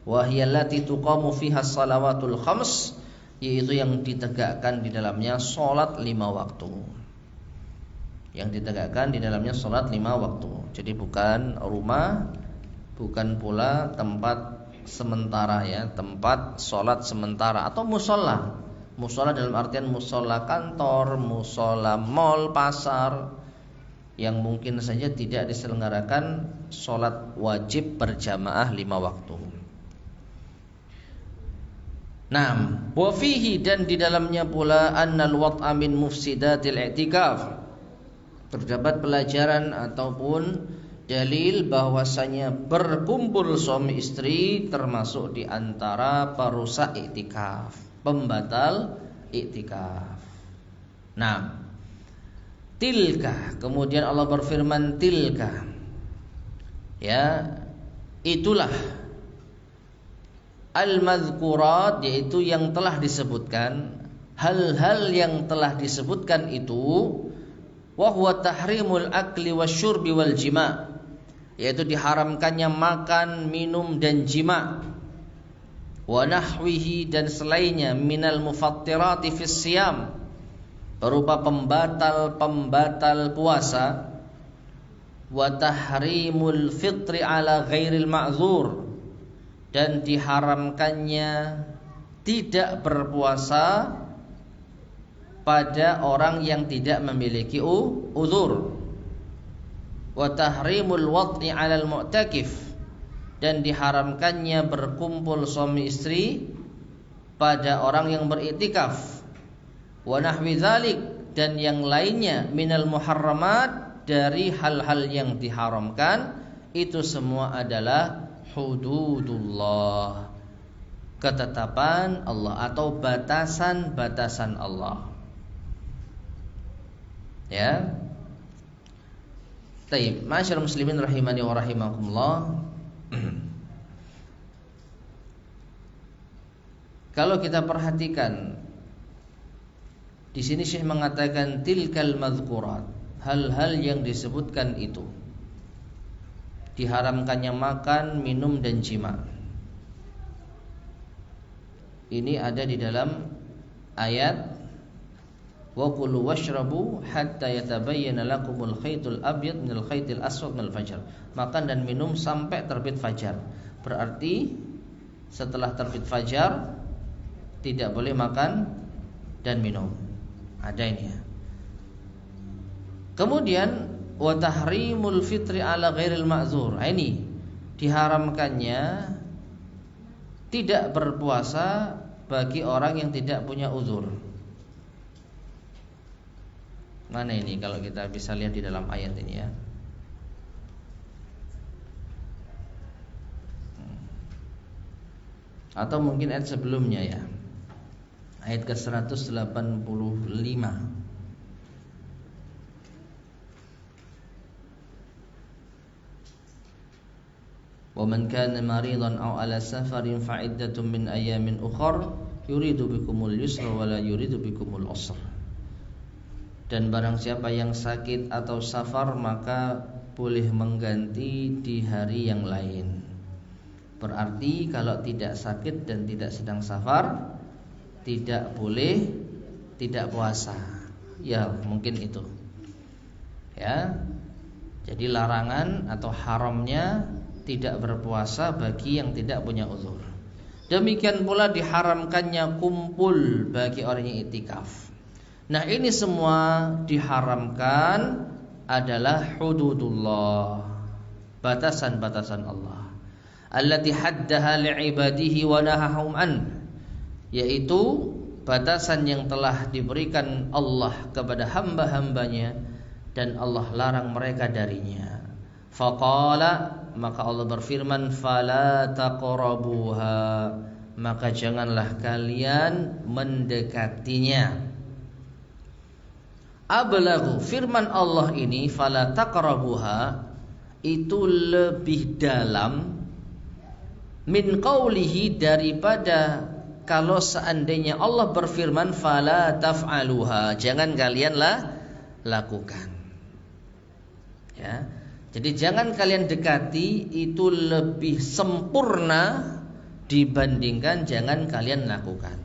Wa hiyallati tuqamu fiha shalawatul khams, yaitu yang ditegakkan di dalamnya salat 5 waktu. Yang ditegakkan di dalamnya salat 5 waktu. Jadi bukan rumah, bukan pula tempat sementara ya, tempat salat sementara atau musholla. Musholla dalam artian musholla kantor, musholla mall, pasar, yang mungkin saja tidak diselenggarakan salat wajib berjamaah 5 waktu. Naam, wa fihi, dan di dalamnya pula annal wat'a min mufsidatil i'tikaf, terdapat pelajaran ataupun dalil bahwasanya berkumpul suami istri termasuk di antara perusak iktikaf, pembatal iktikaf. Nah, tilka, kemudian Allah berfirman tilka, ya, itulah al-madhkurat, yaitu yang telah disebutkan, hal-hal yang telah disebutkan itu, wa huwa tahrimul akli wasyurbi wal jima', yaitu diharamkannya makan, minum dan jima', wa nahwihi, dan selainnya, minal mufattirati fis siyam, berupa pembatal puasa, wa tahrimul fitri ala ghairil ma'zur, dan diharamkannya tidak berpuasa pada orang yang tidak memiliki uzur, wa tahrimul wad'i 'alal mu'takif, dan diharamkannya berkumpul suami istri pada orang yang beriktikaf, wa nahwi dzalik, dan yang lainnya, minal muharramat, dari hal-hal yang diharamkan. Itu semua adalah hududullah, ketetapan Allah atau batasan-batasan Allah. Ya. Baik, masyaallah muslimin rahimani wa rahimakumullah. Kalau kita perhatikan di sini Syekh mengatakan tilkal madhkurat, hal-hal yang disebutkan itu, diharamkannya makan, minum dan jima'. Ini ada di dalam ayat wa kulu washrabu hatta yatabayyana lakumul khaytul abyad minal khaytil aswad minal fajr. Makan dan minum sampai terbit fajar. Berarti setelah terbit fajar tidak boleh makan dan minum. Ada ini ya. Kemudian wa tahrimul fitri ala ghairil ma'zur. Ini diharamkannya tidak berpuasa bagi orang yang tidak punya uzur. Mana ini kalau kita bisa lihat di dalam ayat ini ya. Atau mungkin ayat sebelumnya ya. Ayat ke-185. Wa man kana maridan aw ala safarin fa iddatun min ayamin ukhra yuridu bikumul yusra wa la yuridu bikumul usra. Dan barang siapa yang sakit atau safar maka boleh mengganti di hari yang lain. Berarti kalau tidak sakit dan tidak sedang safar tidak boleh tidak puasa. Ya, mungkin itu. Ya. Jadi larangan atau haramnya tidak berpuasa bagi yang tidak punya uzur. Demikian pula diharamkannya kumpul bagi orang yang iktikaf. Nah, ini semua diharamkan adalah hududullah, batasan-batasan Allah. Allati haddaha li'ibadihi wa nahahum an, yaitu batasan yang telah diberikan Allah kepada hamba-hambanya dan Allah larang mereka darinya. Faqala, maka Allah berfirman, fala taqrabuha, maka janganlah kalian mendekatinya. Ablaghu, firman Allah ini fala taqrabuha itu lebih dalam min qawlihi, daripada kalau seandainya Allah berfirman fala taf'aluha, jangan kalianlah lakukan. Ya. Jadi jangan kalian dekati itu lebih sempurna dibandingkan jangan kalian lakukan.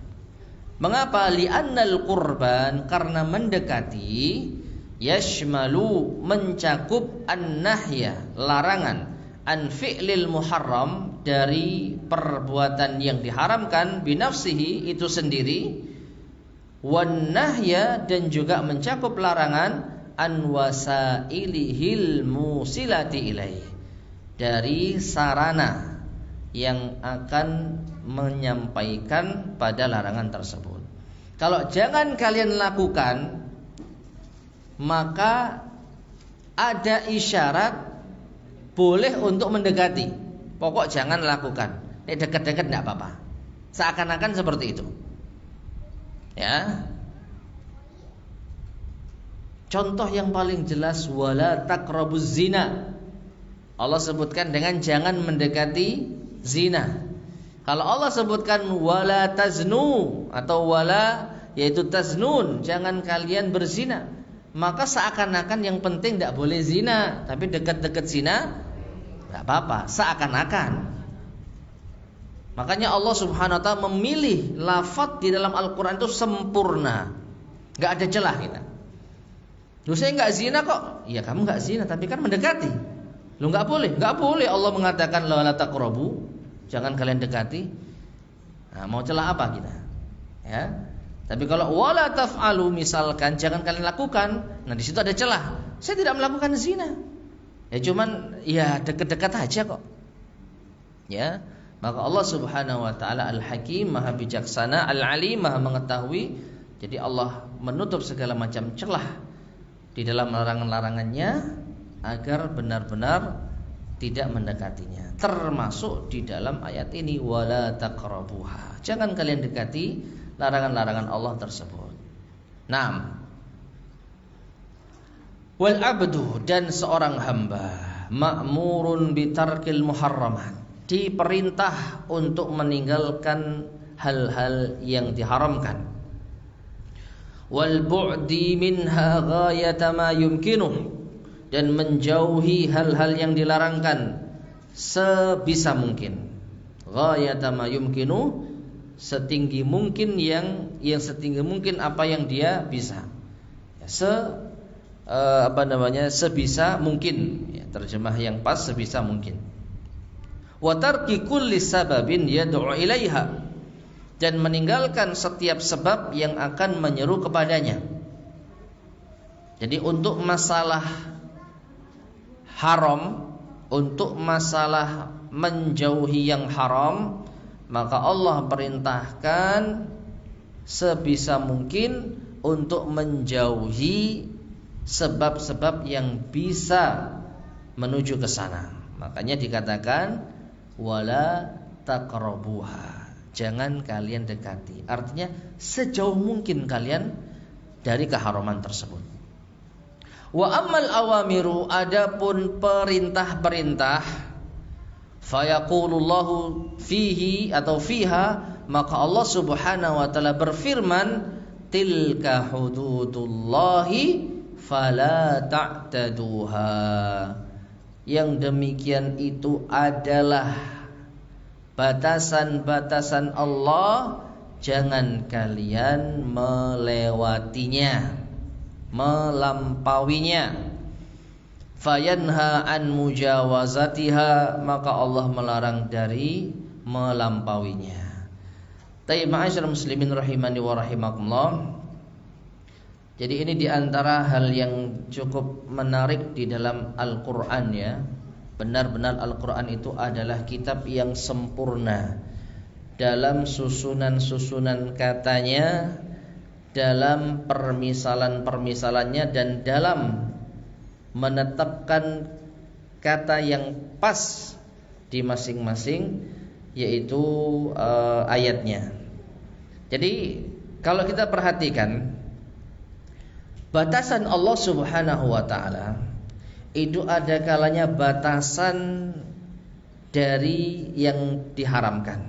Mengapa? Li'annal qurban, karena mendekati, yashmalu, mencakup an-nahya, larangan, an fi'lil muharram, dari perbuatan yang diharamkan, binafsihi, itu sendiri, wan nahya, dan juga mencakup larangan, an wasailihil musilati ilaih, dari sarana yang akan menyampaikan pada larangan tersebut. Kalau jangan kalian lakukan, maka ada isyarat boleh untuk mendekati. Pokok jangan lakukan. Dekat-dekat tidak apa-apa. Seakan-akan seperti itu. Ya. Contoh yang paling jelas, wala taqrabuz zina. Allah sebutkan dengan jangan mendekati zina. Kalau Allah sebutkan wala taznu atau wala yaitu taznun, jangan kalian berzina, maka seakan-akan yang penting tidak boleh zina, tapi dekat-dekat zina tidak apa-apa, seakan-akan. Makanya Allah Subhanahu wa ta'ala memilih lafaz di dalam Al-Quran itu sempurna, nggak ada celah kita. Loh, saya nggak zina kok. Iya, kamu nggak zina, tapi kan mendekati. Loh, nggak boleh Allah mengatakan la taqrabu, jangan kalian dekati. Nah, mau celah apa kita? Ya. Tapi kalau wala taf'alu, misalkan jangan kalian lakukan, nah di situ ada celah. Saya tidak melakukan zina. Ya cuman ya dekat-dekat aja kok. Ya. Maka Allah Subhanahu wa taala Al-Hakim, Maha bijaksana, Al-Alim, Maha mengetahui. Jadi Allah menutup segala macam celah di dalam larangan-larangannya agar benar-benar tidak mendekatinya. Termasuk di dalam ayat ini wala taqrabuha. Jangan kalian dekati larangan-larangan Allah tersebut. Naam. Wal abdu, dan seorang hamba ma'murun bitarkil muharramat, diperintah untuk meninggalkan hal-hal yang diharamkan. Wal bu'di minha ghayata ma yumkinuh, dan menjauhi hal-hal yang dilarangkan sebisa mungkin. Ghayata ma yumkinuh, setinggi mungkin yang setinggi mungkin apa yang dia bisa. Sebisa mungkin. Ya, terjemah yang pas, sebisa mungkin. Wa tarki kulli sababin yad'u ilaiha, dan meninggalkan setiap sebab yang akan menyeru kepadanya. Jadi untuk masalah haram, untuk masalah menjauhi yang haram, maka Allah perintahkan sebisa mungkin untuk menjauhi sebab-sebab yang bisa menuju ke sana. Makanya dikatakan wala taqrabuha, jangan kalian dekati. Artinya sejauh mungkin kalian dari keharaman tersebut. Wa ammal awamiru, adapun perintah-perintah, fayaqulullahu fihi atau fiha, maka Allah Subhanahu wa taala berfirman, tilka hududullahi fala ta'taduha. Yang demikian itu adalah batasan-batasan Allah, jangan kalian melewatinya, melampauinya. Fayanha an mujawazatiha, maka Allah melarang dari melampauinya. Tayyib, ma'asyiral muslimin rahimani wa rahimakumullah. Jadi ini diantara hal yang cukup menarik di dalam Al-Quran, ya. Benar-benar Al-Quran itu adalah kitab yang sempurna dalam susunan-susunan katanya, dalam permisalan-permisalannya, dan dalam menetapkan kata yang pas di masing-masing yaitu ayatnya. Jadi kalau kita perhatikan batasan Allah Subhanahu wa ta'ala itu ada kalanya batasan dari yang diharamkan.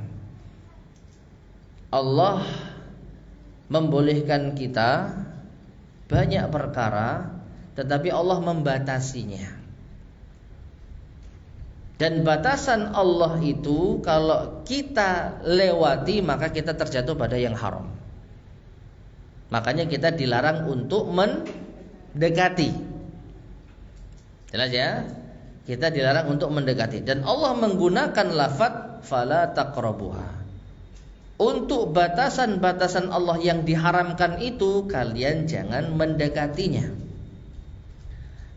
Allah membolehkan kita banyak perkara, tetapi Allah membatasinya. Dan batasan Allah itu kalau kita lewati, maka kita terjatuh pada yang haram. Makanya kita dilarang untuk mendekati. Jelas ya? Kita dilarang untuk mendekati. Dan Allah menggunakan lafaz fala taqrabuha. Untuk batasan-batasan Allah yang diharamkan itu, kalian jangan mendekatinya.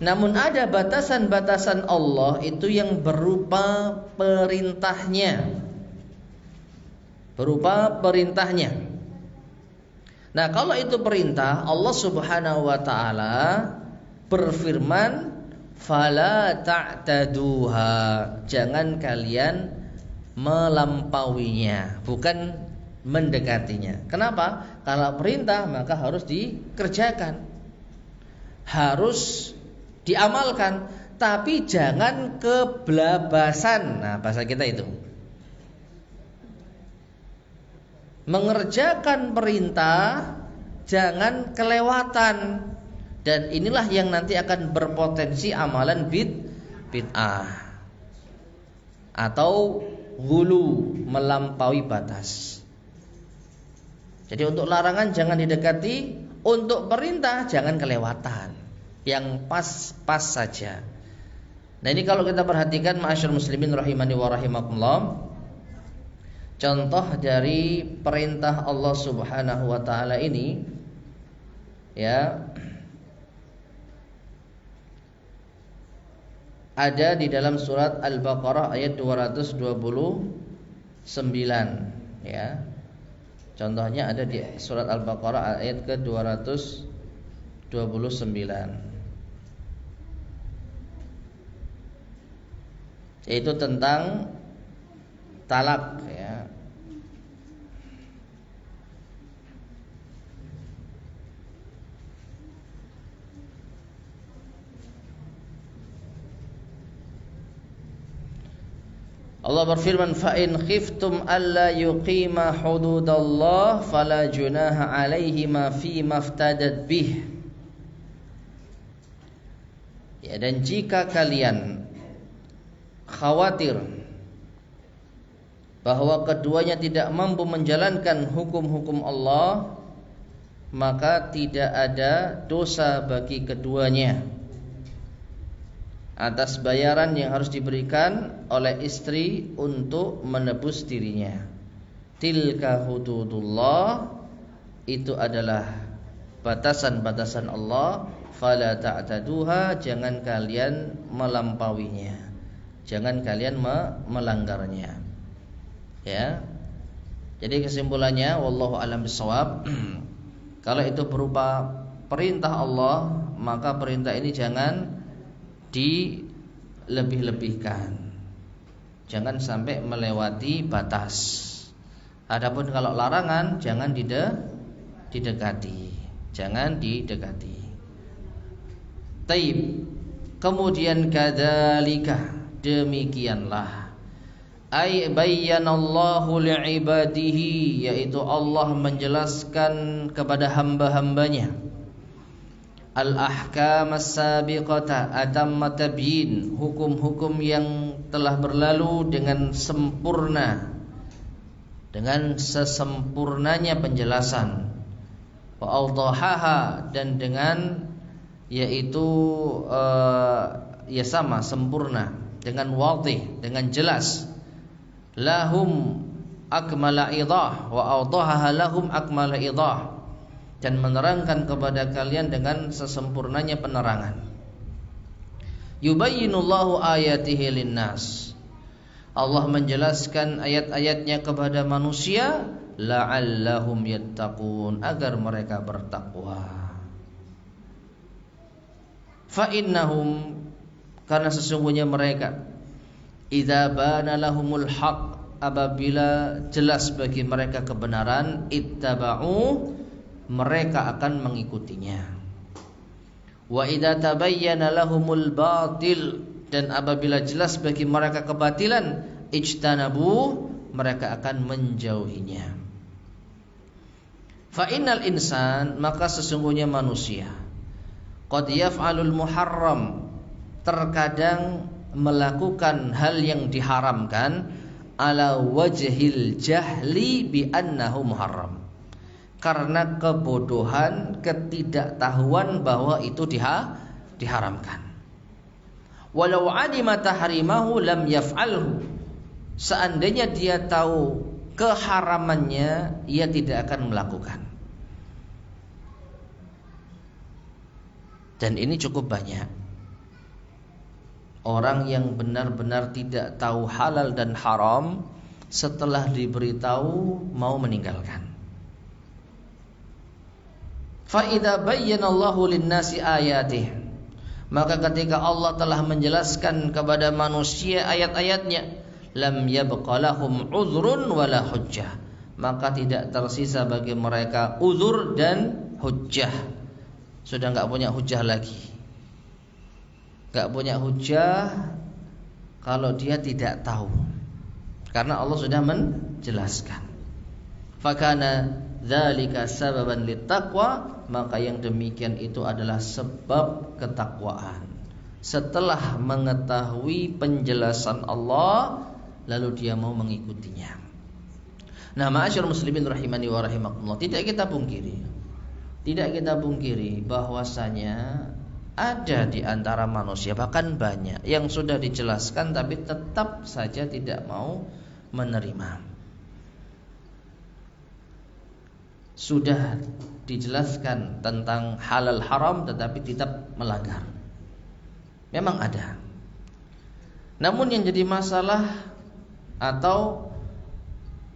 Namun ada batasan-batasan Allah itu yang berupa perintahnya. Berupa perintahnya. Nah, kalau itu perintah, Allah Subhanahu wa ta'ala berfirman, fala ta'taduha, jangan kalian melampauinya, bukan mendekatinya. Kenapa? Kalau perintah maka harus dikerjakan, harus diamalkan, tapi jangan keblabasan. Nah, bahasa kita itu mengerjakan perintah, jangan kelewatan. Dan inilah yang nanti akan berpotensi amalan bid'ah atau ghulu, melampaui batas. Jadi untuk larangan jangan didekati, untuk perintah jangan kelewatan, yang pas-pas saja. Nah ini kalau kita perhatikan ma'asyiral muslimin rahimani wa rahimakumullah, contoh dari perintah Allah Subhanahu wa taala ini ya ada di dalam surat Al-Baqarah ayat 229 ya. Contohnya ada di surat Al-Baqarah ayat ke-229. Yaitu tentang talak ya. Allah berfirman, fa in khiftum alla yuqima hududallah fala junaha alaihima fi maftadat bih. Ya, dan jika kalian khawatir bahwa keduanya tidak mampu menjalankan hukum-hukum Allah, maka tidak ada dosa bagi keduanya atas bayaran yang harus diberikan oleh istri untuk menebus dirinya. Tilka hududullah, itu adalah batasan-batasan Allah. Fala ta'taduha, jangan kalian melampauinya, jangan kalian melanggarnya. Ya. Jadi kesimpulannya, wallahu a'lam bishawab, kalau itu berupa perintah Allah, maka perintah ini jangan dilebih-lebihkan, jangan sampai melewati batas. Adapun kalau larangan jangan didekati, jangan didekati. Taib. Kemudian kadzalika, demikianlah, ay bayyanallahu li'ibadihi, yaitu Allah menjelaskan kepada hamba-hambanya al-ahkam as-sabiqata atamma tabyin, hukum-hukum yang telah berlalu dengan sempurna, dengan sesempurnanya penjelasan, wa awdahaha, dan dengan yaitu ya sama sempurna, dengan wadih, dengan jelas, lahum akmala idah wa awdahaha lahum akmala idah, dan menerangkan kepada kalian dengan sesempurnanya penerangan. Yubayyinullahu ayatihi linnas, Allah menjelaskan ayat-ayatnya kepada manusia, la'allahum yattaqun, agar mereka bertakwa. Fa innahum, karena sesungguhnya mereka, idza bana lahumul haq, apabila jelas bagi mereka kebenaran, ittaba'u, mereka akan mengikutinya. Wa idza tabayyana lahumul batil, dan apabila jelas bagi mereka kebatilan, ijtanabu, mereka akan menjauhinya. Fa innal insan, maka sesungguhnya manusia, qad yaf'alul muharram, terkadang melakukan hal yang diharamkan, ala wajhil jahli bi annahu muharram, karena kebodohan, ketidaktahuan bahwa itu diharamkan. Walau alima tahrimahu lam yaf'alhu, seandainya dia tahu keharamannya, ia tidak akan melakukan. Dan ini cukup banyak orang yang benar-benar tidak tahu halal dan haram, setelah diberitahu mau meninggalkan. Fa idza bayyana Allahu lin-nasi ayatihi, Maka ketika Allah telah menjelaskan kepada manusia ayat-ayatnya, lam yabqa lahum udhrun wala hujjah, maka tidak tersisa bagi mereka uzur dan hujjah. Sudah enggak punya hujjah lagi. Enggak punya hujjah kalau dia tidak tahu. Karena Allah sudah menjelaskan. Fakana dzalika sababan littaqwa, maka yang demikian itu adalah sebab ketakwaan. Setelah mengetahui penjelasan Allah, lalu dia mau mengikutinya. Nah, ma'asyiral muslimin rahimani wa rahimakumullah, tidak kita pungkiri bahwasanya ada di antara manusia, bahkan banyak yang sudah dijelaskan tapi tetap saja tidak mau menerima. Sudah dijelaskan tentang halal haram tetapi tetap melanggar. Memang ada. Namun yang jadi masalah, atau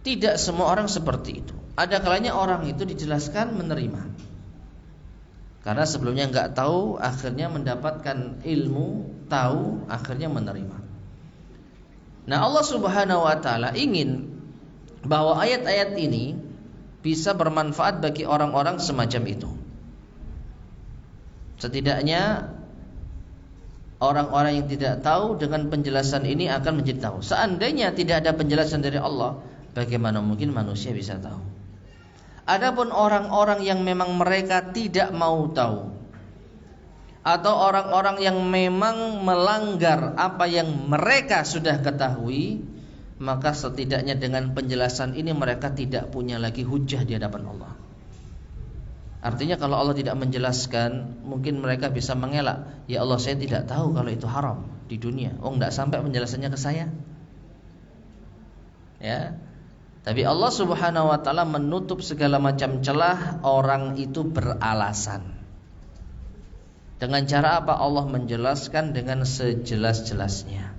tidak semua orang seperti itu. Ada kalanya orang itu dijelaskan menerima, karena sebelumnya enggak tahu, akhirnya mendapatkan ilmu, tahu, akhirnya menerima. Nah, Allah Subhanahu wa taala ingin bahwa ayat-ayat ini bisa bermanfaat bagi orang-orang semacam itu. Setidaknya orang-orang yang tidak tahu dengan penjelasan ini akan menjadi tahu. Seandainya tidak ada penjelasan dari Allah, bagaimana mungkin manusia bisa tahu? Adapun orang-orang yang memang mereka tidak mau tahu, atau orang-orang yang memang melanggar apa yang mereka sudah ketahui, maka setidaknya dengan penjelasan ini mereka tidak punya lagi hujjah di hadapan Allah. Artinya kalau Allah tidak menjelaskan, mungkin mereka bisa mengelak, ya Allah, saya tidak tahu kalau itu haram di dunia. Oh, enggak sampai penjelasannya ke saya. Ya. Tapi Allah Subhanahu wa taala menutup segala macam celah orang itu beralasan. Dengan cara apa? Allah menjelaskan dengan sejelas-jelasnya.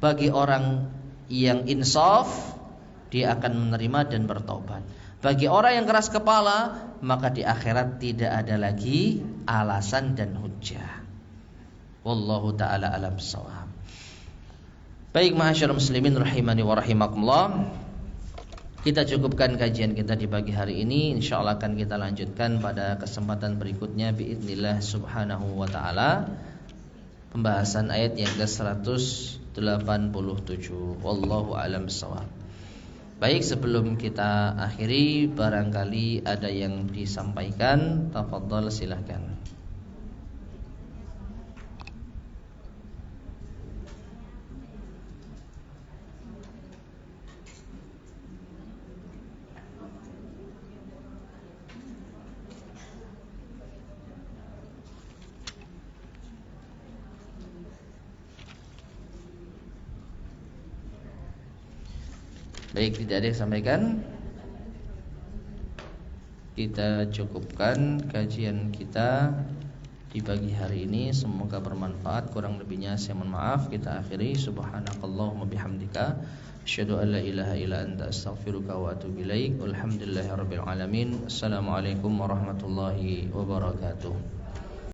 Bagi orang yang insaf, dia akan menerima dan bertobat. Bagi orang yang keras kepala, maka di akhirat tidak ada lagi alasan dan hujjah. Wallahu ta'ala alam shawab. Baik, ma'asyiral muslimin rahimani wa rahimakumullah, kita cukupkan kajian kita di pagi hari ini. InsyaAllah akan kita lanjutkan pada kesempatan berikutnya biidznillah subhanahu wa ta'ala, pembahasan ayat yang ke-187. Wallahu a'lam bishawab. Baik, sebelum kita akhiri, barangkali ada yang disampaikan, tafadhal silakan. Baik, tidak ada yang sampaikan. Kita cukupkan kajian kita di pagi hari ini. Semoga bermanfaat. Kurang lebihnya saya mohon maaf. Kita akhiri. Subhanakallahumma bihamdika, asyhadu an la ilaha illa anta, astaghfiruka wa atubu ilaik. Walhamdulillahirabbil alamin. Assalamualaikum warahmatullahi wabarakatuh.